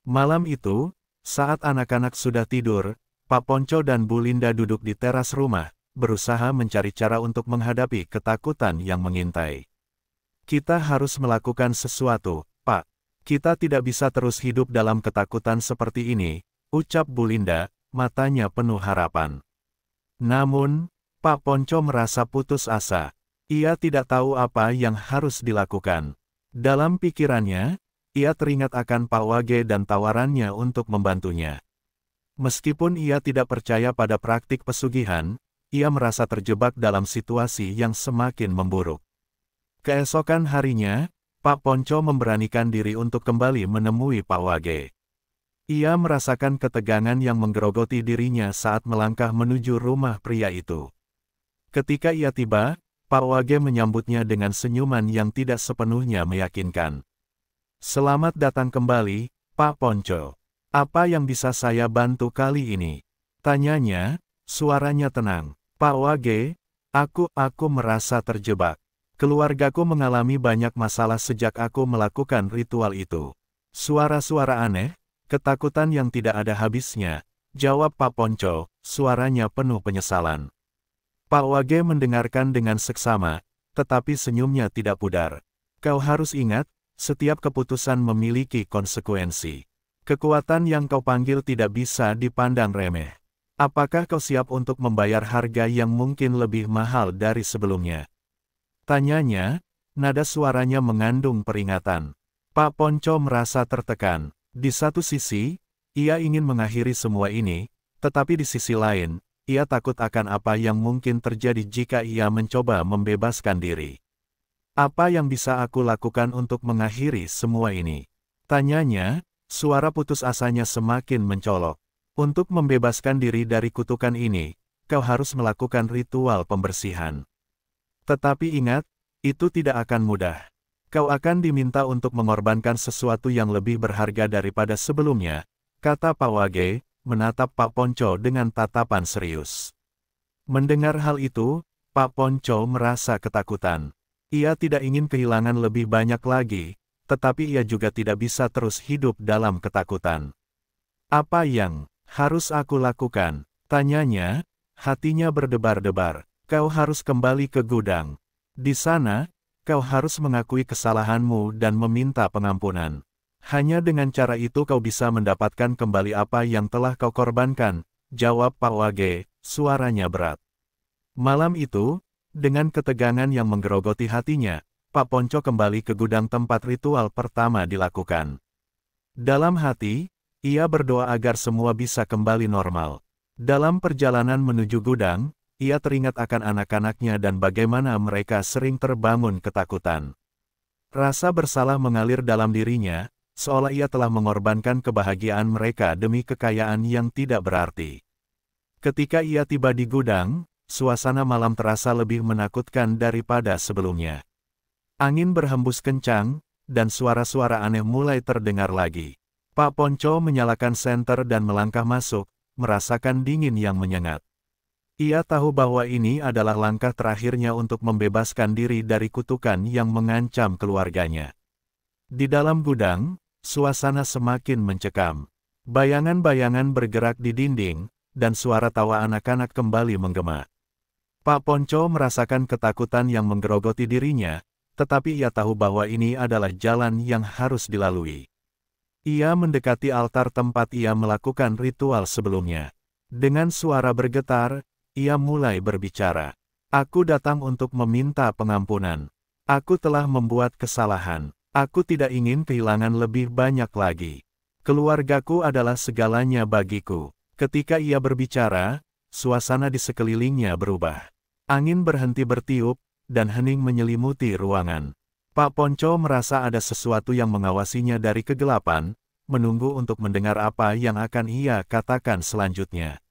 Malam itu, saat anak-anak sudah tidur, Pak Ponco dan Bu Linda duduk di teras rumah, berusaha mencari cara untuk menghadapi ketakutan yang mengintai. "Kita harus melakukan sesuatu, Pak. Kita tidak bisa terus hidup dalam ketakutan seperti ini," ucap Bu Linda, matanya penuh harapan. Namun, Pak Ponco merasa putus asa. Ia tidak tahu apa yang harus dilakukan. Dalam pikirannya, ia teringat akan Pak Wage dan tawarannya untuk membantunya. Meskipun ia tidak percaya pada praktik pesugihan, ia merasa terjebak dalam situasi yang semakin memburuk. Keesokan harinya, Pak Ponco memberanikan diri untuk kembali menemui Pak Wage. Ia merasakan ketegangan yang menggerogoti dirinya saat melangkah menuju rumah pria itu. Ketika ia tiba, Pak Wage menyambutnya dengan senyuman yang tidak sepenuhnya meyakinkan. "Selamat datang kembali, Pak Ponco. Apa yang bisa saya bantu kali ini?" tanyanya, suaranya tenang. "Pak Wage, aku merasa terjebak. Keluargaku mengalami banyak masalah sejak aku melakukan ritual itu." Suara-suara aneh, ketakutan yang tidak ada habisnya, jawab Pak Ponco, suaranya penuh penyesalan. Pak Wage mendengarkan dengan seksama, tetapi senyumnya tidak pudar. "Kau harus ingat, setiap keputusan memiliki konsekuensi. Kekuatan yang kau panggil tidak bisa dipandang remeh. Apakah kau siap untuk membayar harga yang mungkin lebih mahal dari sebelumnya?" tanyanya, nada suaranya mengandung peringatan. Pak Ponco merasa tertekan. Di satu sisi, ia ingin mengakhiri semua ini, tetapi di sisi lain, ia takut akan apa yang mungkin terjadi jika ia mencoba membebaskan diri. Apa yang bisa aku lakukan untuk mengakhiri semua ini? Tanyanya, suara putus asanya semakin mencolok. Untuk membebaskan diri dari kutukan ini, kau harus melakukan ritual pembersihan. Tetapi ingat, itu tidak akan mudah. Kau akan diminta untuk mengorbankan sesuatu yang lebih berharga daripada sebelumnya, kata Pak Wage, menatap Pak Ponco dengan tatapan serius. Mendengar hal itu, Pak Ponco merasa ketakutan. Ia tidak ingin kehilangan lebih banyak lagi, tetapi ia juga tidak bisa terus hidup dalam ketakutan. Apa yang harus aku lakukan? Tanyanya, hatinya berdebar-debar. Kau harus kembali ke gudang. Di sana, kau harus mengakui kesalahanmu dan meminta pengampunan. Hanya dengan cara itu kau bisa mendapatkan kembali apa yang telah kau korbankan, jawab Pak Wage, suaranya berat. Malam itu, dengan ketegangan yang menggerogoti hatinya, Pak Ponco kembali ke gudang tempat ritual pertama dilakukan. Dalam hati, ia berdoa agar semua bisa kembali normal. Dalam perjalanan menuju gudang, ia teringat akan anak-anaknya dan bagaimana mereka sering terbangun ketakutan. Rasa bersalah mengalir dalam dirinya, seolah ia telah mengorbankan kebahagiaan mereka demi kekayaan yang tidak berarti. Ketika ia tiba di gudang, suasana malam terasa lebih menakutkan daripada sebelumnya. Angin berhembus kencang, dan suara-suara aneh mulai terdengar lagi. Pak Ponco menyalakan senter dan melangkah masuk, merasakan dingin yang menyengat. Ia tahu bahwa ini adalah langkah terakhirnya untuk membebaskan diri dari kutukan yang mengancam keluarganya. Di dalam gudang, suasana semakin mencekam. Bayangan-bayangan bergerak di dinding, dan suara tawa anak-anak kembali menggema. Pak Ponco merasakan ketakutan yang menggerogoti dirinya, tetapi ia tahu bahwa ini adalah jalan yang harus dilalui. Ia mendekati altar tempat ia melakukan ritual sebelumnya. Dengan suara bergetar, ia mulai berbicara. Aku datang untuk meminta pengampunan. Aku telah membuat kesalahan. Aku tidak ingin kehilangan lebih banyak lagi. Keluargaku adalah segalanya bagiku. Ketika ia berbicara, suasana di sekelilingnya berubah. Angin berhenti bertiup, dan hening menyelimuti ruangan. Pak Ponco merasa ada sesuatu yang mengawasinya dari kegelapan, menunggu untuk mendengar apa yang akan ia katakan selanjutnya.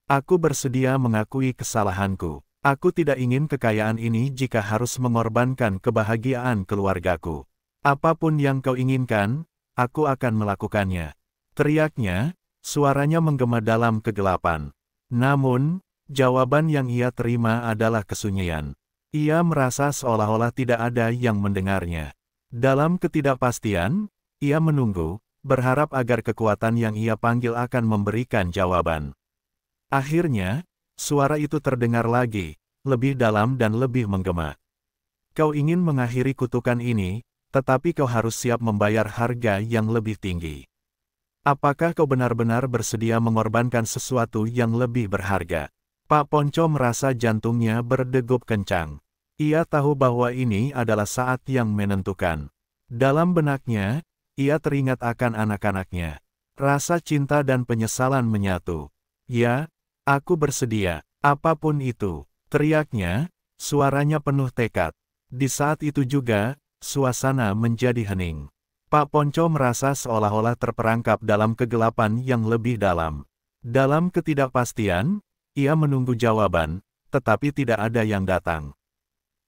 Aku bersedia mengakui kesalahanku. Aku tidak ingin kekayaan ini jika harus mengorbankan kebahagiaan keluargaku. Apapun yang kau inginkan, aku akan melakukannya. Teriaknya, suaranya menggema dalam kegelapan. Namun, jawaban yang ia terima adalah kesunyian. Ia merasa seolah-olah tidak ada yang mendengarnya. Dalam ketidakpastian, ia menunggu, berharap agar kekuatan yang ia panggil akan memberikan jawaban. Akhirnya, suara itu terdengar lagi, lebih dalam dan lebih menggema. Kau ingin mengakhiri kutukan ini, tetapi kau harus siap membayar harga yang lebih tinggi. Apakah kau benar-benar bersedia mengorbankan sesuatu yang lebih berharga? Pak Ponco merasa jantungnya berdegup kencang. Ia tahu bahwa ini adalah saat yang menentukan. Dalam benaknya, ia teringat akan anak-anaknya. Rasa cinta dan penyesalan menyatu. Ya, aku bersedia, apapun itu, teriaknya, suaranya penuh tekad. Di saat itu juga, suasana menjadi hening. Pak Ponco merasa seolah-olah terperangkap dalam kegelapan yang lebih dalam. Dalam ketidakpastian, ia menunggu jawaban, tetapi tidak ada yang datang.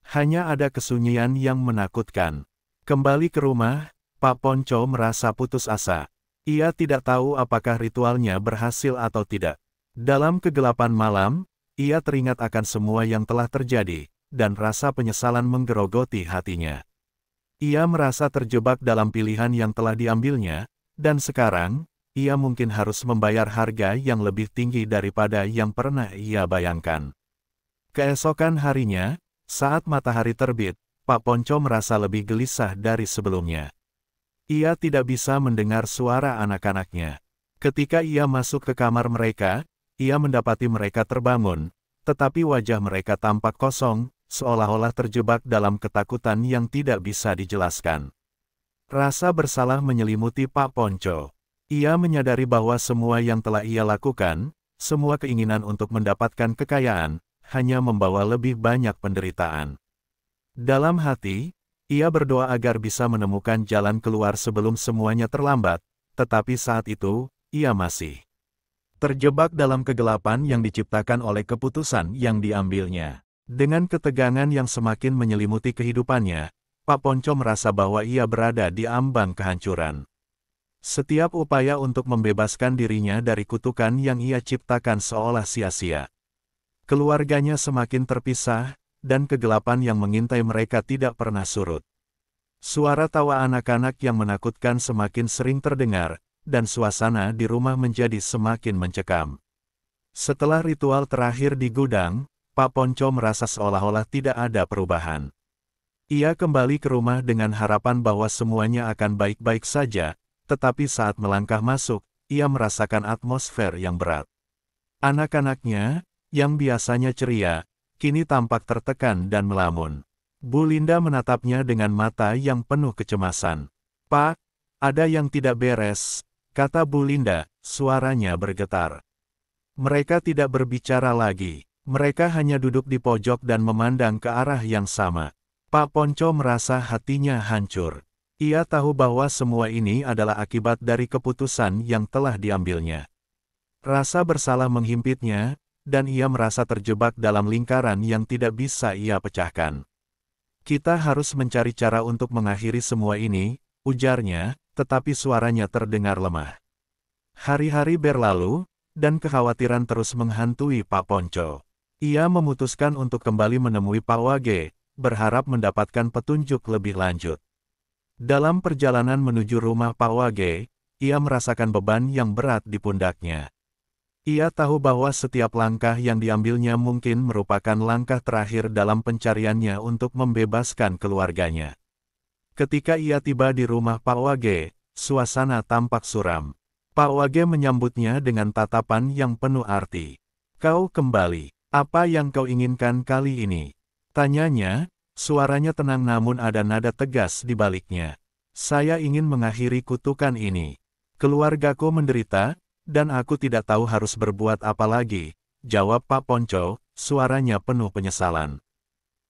Hanya ada kesunyian yang menakutkan. Kembali ke rumah, Pak Ponco merasa putus asa. Ia tidak tahu apakah ritualnya berhasil atau tidak. Dalam kegelapan malam, ia teringat akan semua yang telah terjadi, dan rasa penyesalan menggerogoti hatinya. Ia merasa terjebak dalam pilihan yang telah diambilnya, dan sekarang, ia mungkin harus membayar harga yang lebih tinggi daripada yang pernah ia bayangkan. Keesokan harinya, saat matahari terbit, Pak Ponco merasa lebih gelisah dari sebelumnya. Ia tidak bisa mendengar suara anak-anaknya. Ketika ia masuk ke kamar mereka, ia mendapati mereka terbangun, tetapi wajah mereka tampak kosong, seolah-olah terjebak dalam ketakutan yang tidak bisa dijelaskan. Rasa bersalah menyelimuti Pak Ponco. Ia menyadari bahwa semua yang telah ia lakukan, semua keinginan untuk mendapatkan kekayaan, hanya membawa lebih banyak penderitaan. Dalam hati, ia berdoa agar bisa menemukan jalan keluar sebelum semuanya terlambat, tetapi saat itu, ia masih terjebak dalam kegelapan yang diciptakan oleh keputusan yang diambilnya. Dengan ketegangan yang semakin menyelimuti kehidupannya, Pak Ponco merasa bahwa ia berada di ambang kehancuran. Setiap upaya untuk membebaskan dirinya dari kutukan yang ia ciptakan seolah sia-sia. Keluarganya semakin terpisah, dan kegelapan yang mengintai mereka tidak pernah surut. Suara tawa anak-anak yang menakutkan semakin sering terdengar, dan suasana di rumah menjadi semakin mencekam. Setelah ritual terakhir di gudang, Pak Ponco merasa seolah-olah tidak ada perubahan. Ia kembali ke rumah dengan harapan bahwa semuanya akan baik-baik saja, tetapi saat melangkah masuk, ia merasakan atmosfer yang berat. Anak-anaknya, yang biasanya ceria, kini tampak tertekan dan melamun. Bu Linda menatapnya dengan mata yang penuh kecemasan. "Pak, ada yang tidak beres," kata Bu Linda, suaranya bergetar. Mereka tidak berbicara lagi. Mereka hanya duduk di pojok dan memandang ke arah yang sama. Pak Ponco merasa hatinya hancur. Ia tahu bahwa semua ini adalah akibat dari keputusan yang telah diambilnya. Rasa bersalah menghimpitnya, dan ia merasa terjebak dalam lingkaran yang tidak bisa ia pecahkan. "Kita harus mencari cara untuk mengakhiri semua ini," ujarnya, tetapi suaranya terdengar lemah. Hari-hari berlalu, dan kekhawatiran terus menghantui Pak Ponco. Ia memutuskan untuk kembali menemui Pak Wage, berharap mendapatkan petunjuk lebih lanjut. Dalam perjalanan menuju rumah Pak Wage, ia merasakan beban yang berat di pundaknya. Ia tahu bahwa setiap langkah yang diambilnya mungkin merupakan langkah terakhir dalam pencariannya untuk membebaskan keluarganya. Ketika ia tiba di rumah Pak Wage, suasana tampak suram. Pak Wage menyambutnya dengan tatapan yang penuh arti. "Kau kembali. Apa yang kau inginkan kali ini?" tanyanya, suaranya tenang namun ada nada tegas di baliknya. "Saya ingin mengakhiri kutukan ini. Keluargaku menderita, dan aku tidak tahu harus berbuat apa lagi," jawab Pak Ponco, suaranya penuh penyesalan.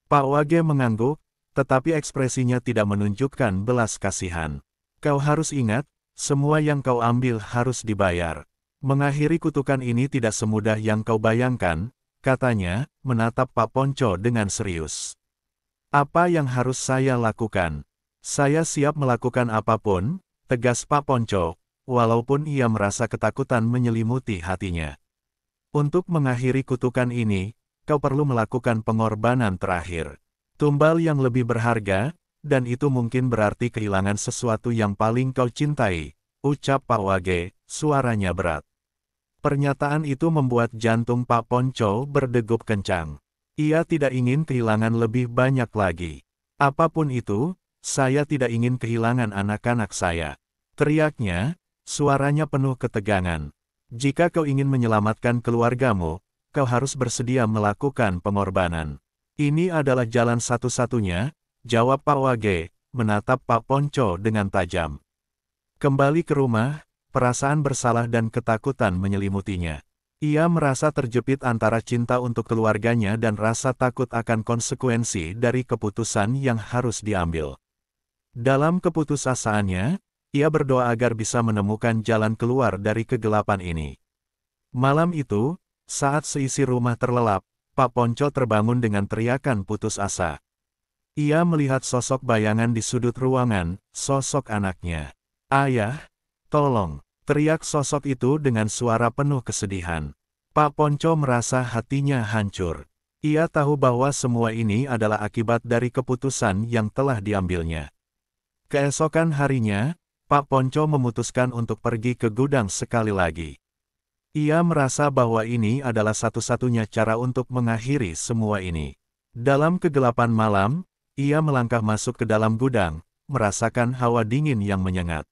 Pak Wage mengangguk, tetapi ekspresinya tidak menunjukkan belas kasihan. "Kau harus ingat, semua yang kau ambil harus dibayar. Mengakhiri kutukan ini tidak semudah yang kau bayangkan," katanya, menatap Pak Ponco dengan serius. "Apa yang harus saya lakukan?" "Saya siap melakukan apapun," tegas Pak Ponco, walaupun ia merasa ketakutan menyelimuti hatinya. "Untuk mengakhiri kutukan ini, kau perlu melakukan pengorbanan terakhir. Tumbal yang lebih berharga, dan itu mungkin berarti kehilangan sesuatu yang paling kau cintai," ucap Pak Wage, suaranya berat. Pernyataan itu membuat jantung Pak Ponco berdegup kencang. Ia tidak ingin kehilangan lebih banyak lagi. "Apapun itu, saya tidak ingin kehilangan anak-anak saya," teriaknya, suaranya penuh ketegangan. "Jika kau ingin menyelamatkan keluargamu, kau harus bersedia melakukan pengorbanan. Ini adalah jalan satu-satunya," jawab Pak Wage, menatap Pak Ponco dengan tajam. Kembali ke rumah, perasaan bersalah dan ketakutan menyelimutinya. Ia merasa terjepit antara cinta untuk keluarganya dan rasa takut akan konsekuensi dari keputusan yang harus diambil. Dalam keputusasaannya, ia berdoa agar bisa menemukan jalan keluar dari kegelapan ini. Malam itu, saat seisi rumah terlelap, Pak Ponco terbangun dengan teriakan putus asa. Ia melihat sosok bayangan di sudut ruangan, sosok anaknya. "Ayah, tolong!" teriak sosok itu dengan suara penuh kesedihan. Pak Ponco merasa hatinya hancur. Ia tahu bahwa semua ini adalah akibat dari keputusan yang telah diambilnya. Keesokan harinya, Pak Ponco memutuskan untuk pergi ke gudang sekali lagi. Ia merasa bahwa ini adalah satu-satunya cara untuk mengakhiri semua ini. Dalam kegelapan malam, ia melangkah masuk ke dalam gudang, merasakan hawa dingin yang menyengat.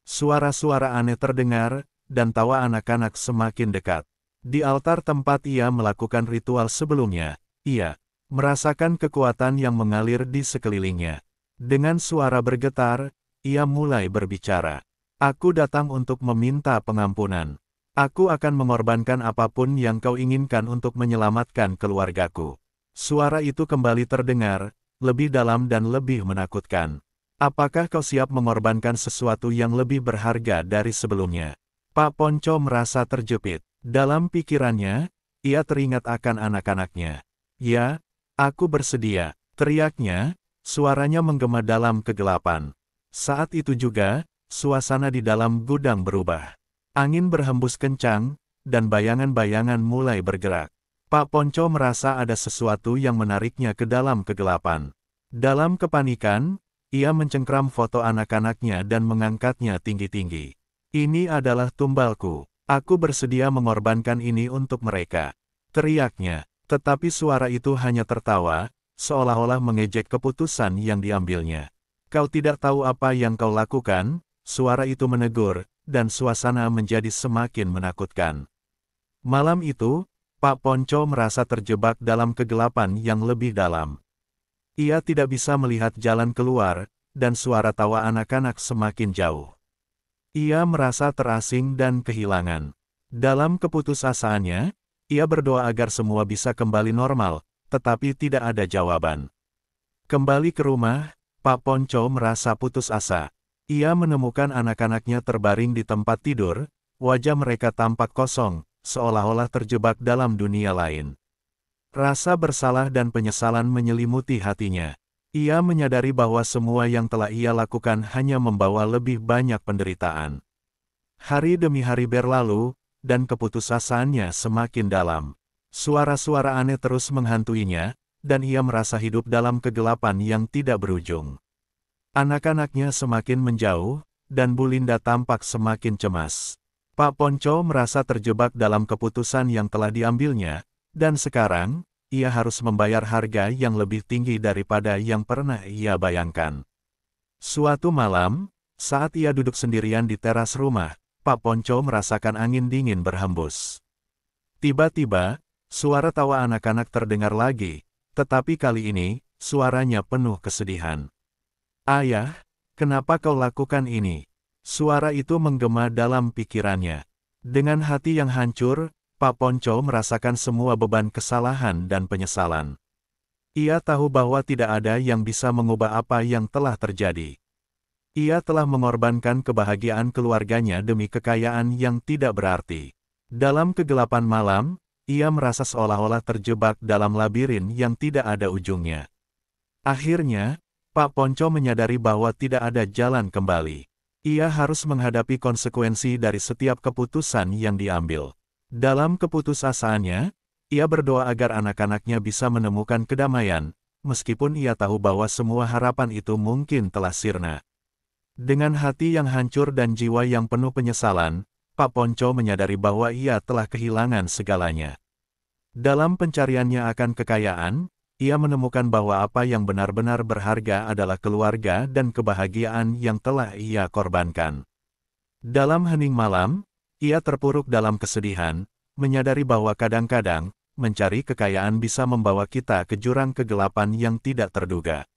Suara-suara aneh terdengar, dan tawa anak-anak semakin dekat. Di altar tempat ia melakukan ritual sebelumnya, ia merasakan kekuatan yang mengalir di sekelilingnya. Dengan suara bergetar, ia mulai berbicara. "Aku datang untuk meminta pengampunan. Aku akan mengorbankan apapun yang kau inginkan untuk menyelamatkan keluargaku." Suara itu kembali terdengar, lebih dalam dan lebih menakutkan. Apakah kau siap mengorbankan sesuatu yang lebih berharga dari sebelumnya? Pak Ponco merasa terjepit. Dalam pikirannya, ia teringat akan anak-anaknya. Ya, aku bersedia, teriaknya, suaranya menggema dalam kegelapan. Saat itu juga, suasana di dalam gudang berubah. Angin berhembus kencang, dan bayangan-bayangan mulai bergerak. Pak Ponco merasa ada sesuatu yang menariknya ke dalam kegelapan. Dalam kepanikan, ia mencengkram foto anak-anaknya dan mengangkatnya tinggi-tinggi. Ini adalah tumbalku. Aku bersedia mengorbankan ini untuk mereka. Teriaknya, tetapi suara itu hanya tertawa, seolah-olah mengejek keputusan yang diambilnya. Kau tidak tahu apa yang kau lakukan, suara itu menegur, dan suasana menjadi semakin menakutkan. Malam itu, Pak Ponco merasa terjebak dalam kegelapan yang lebih dalam. Ia tidak bisa melihat jalan keluar, dan suara tawa anak-anak semakin jauh. Ia merasa terasing dan kehilangan. Dalam keputusasaannya, ia berdoa agar semua bisa kembali normal, tetapi tidak ada jawaban. Kembali ke rumah, Pak Ponco merasa putus asa. Ia menemukan anak-anaknya terbaring di tempat tidur, wajah mereka tampak kosong, seolah-olah terjebak dalam dunia lain. Rasa bersalah dan penyesalan menyelimuti hatinya. Ia menyadari bahwa semua yang telah ia lakukan hanya membawa lebih banyak penderitaan. Hari demi hari berlalu, dan keputusasaannya semakin dalam. Suara-suara aneh terus menghantuinya, dan ia merasa hidup dalam kegelapan yang tidak berujung. Anak-anaknya semakin menjauh, dan Bu Linda tampak semakin cemas. Pak Ponco merasa terjebak dalam keputusan yang telah diambilnya, dan sekarang, ia harus membayar harga yang lebih tinggi daripada yang pernah ia bayangkan. Suatu malam, saat ia duduk sendirian di teras rumah, Pak Ponco merasakan angin dingin berhembus. Tiba-tiba, suara tawa anak-anak terdengar lagi, tetapi kali ini, suaranya penuh kesedihan. "Ayah, kenapa kau lakukan ini?" Suara itu menggema dalam pikirannya. Dengan hati yang hancur, Pak Ponco merasakan semua beban kesalahan dan penyesalan. Ia tahu bahwa tidak ada yang bisa mengubah apa yang telah terjadi. Ia telah mengorbankan kebahagiaan keluarganya demi kekayaan yang tidak berarti. Dalam kegelapan malam, ia merasa seolah-olah terjebak dalam labirin yang tidak ada ujungnya. Akhirnya, Pak Ponco menyadari bahwa tidak ada jalan kembali. Ia harus menghadapi konsekuensi dari setiap keputusan yang diambil. Dalam keputusasaannya, ia berdoa agar anak-anaknya bisa menemukan kedamaian, meskipun ia tahu bahwa semua harapan itu mungkin telah sirna. Dengan hati yang hancur dan jiwa yang penuh penyesalan, Pak Ponco menyadari bahwa ia telah kehilangan segalanya. Dalam pencariannya akan kekayaan, ia menemukan bahwa apa yang benar-benar berharga adalah keluarga dan kebahagiaan yang telah ia korbankan. Dalam hening malam, ia terpuruk dalam kesedihan, menyadari bahwa kadang-kadang, mencari kekayaan bisa membawa kita ke jurang kegelapan yang tidak terduga.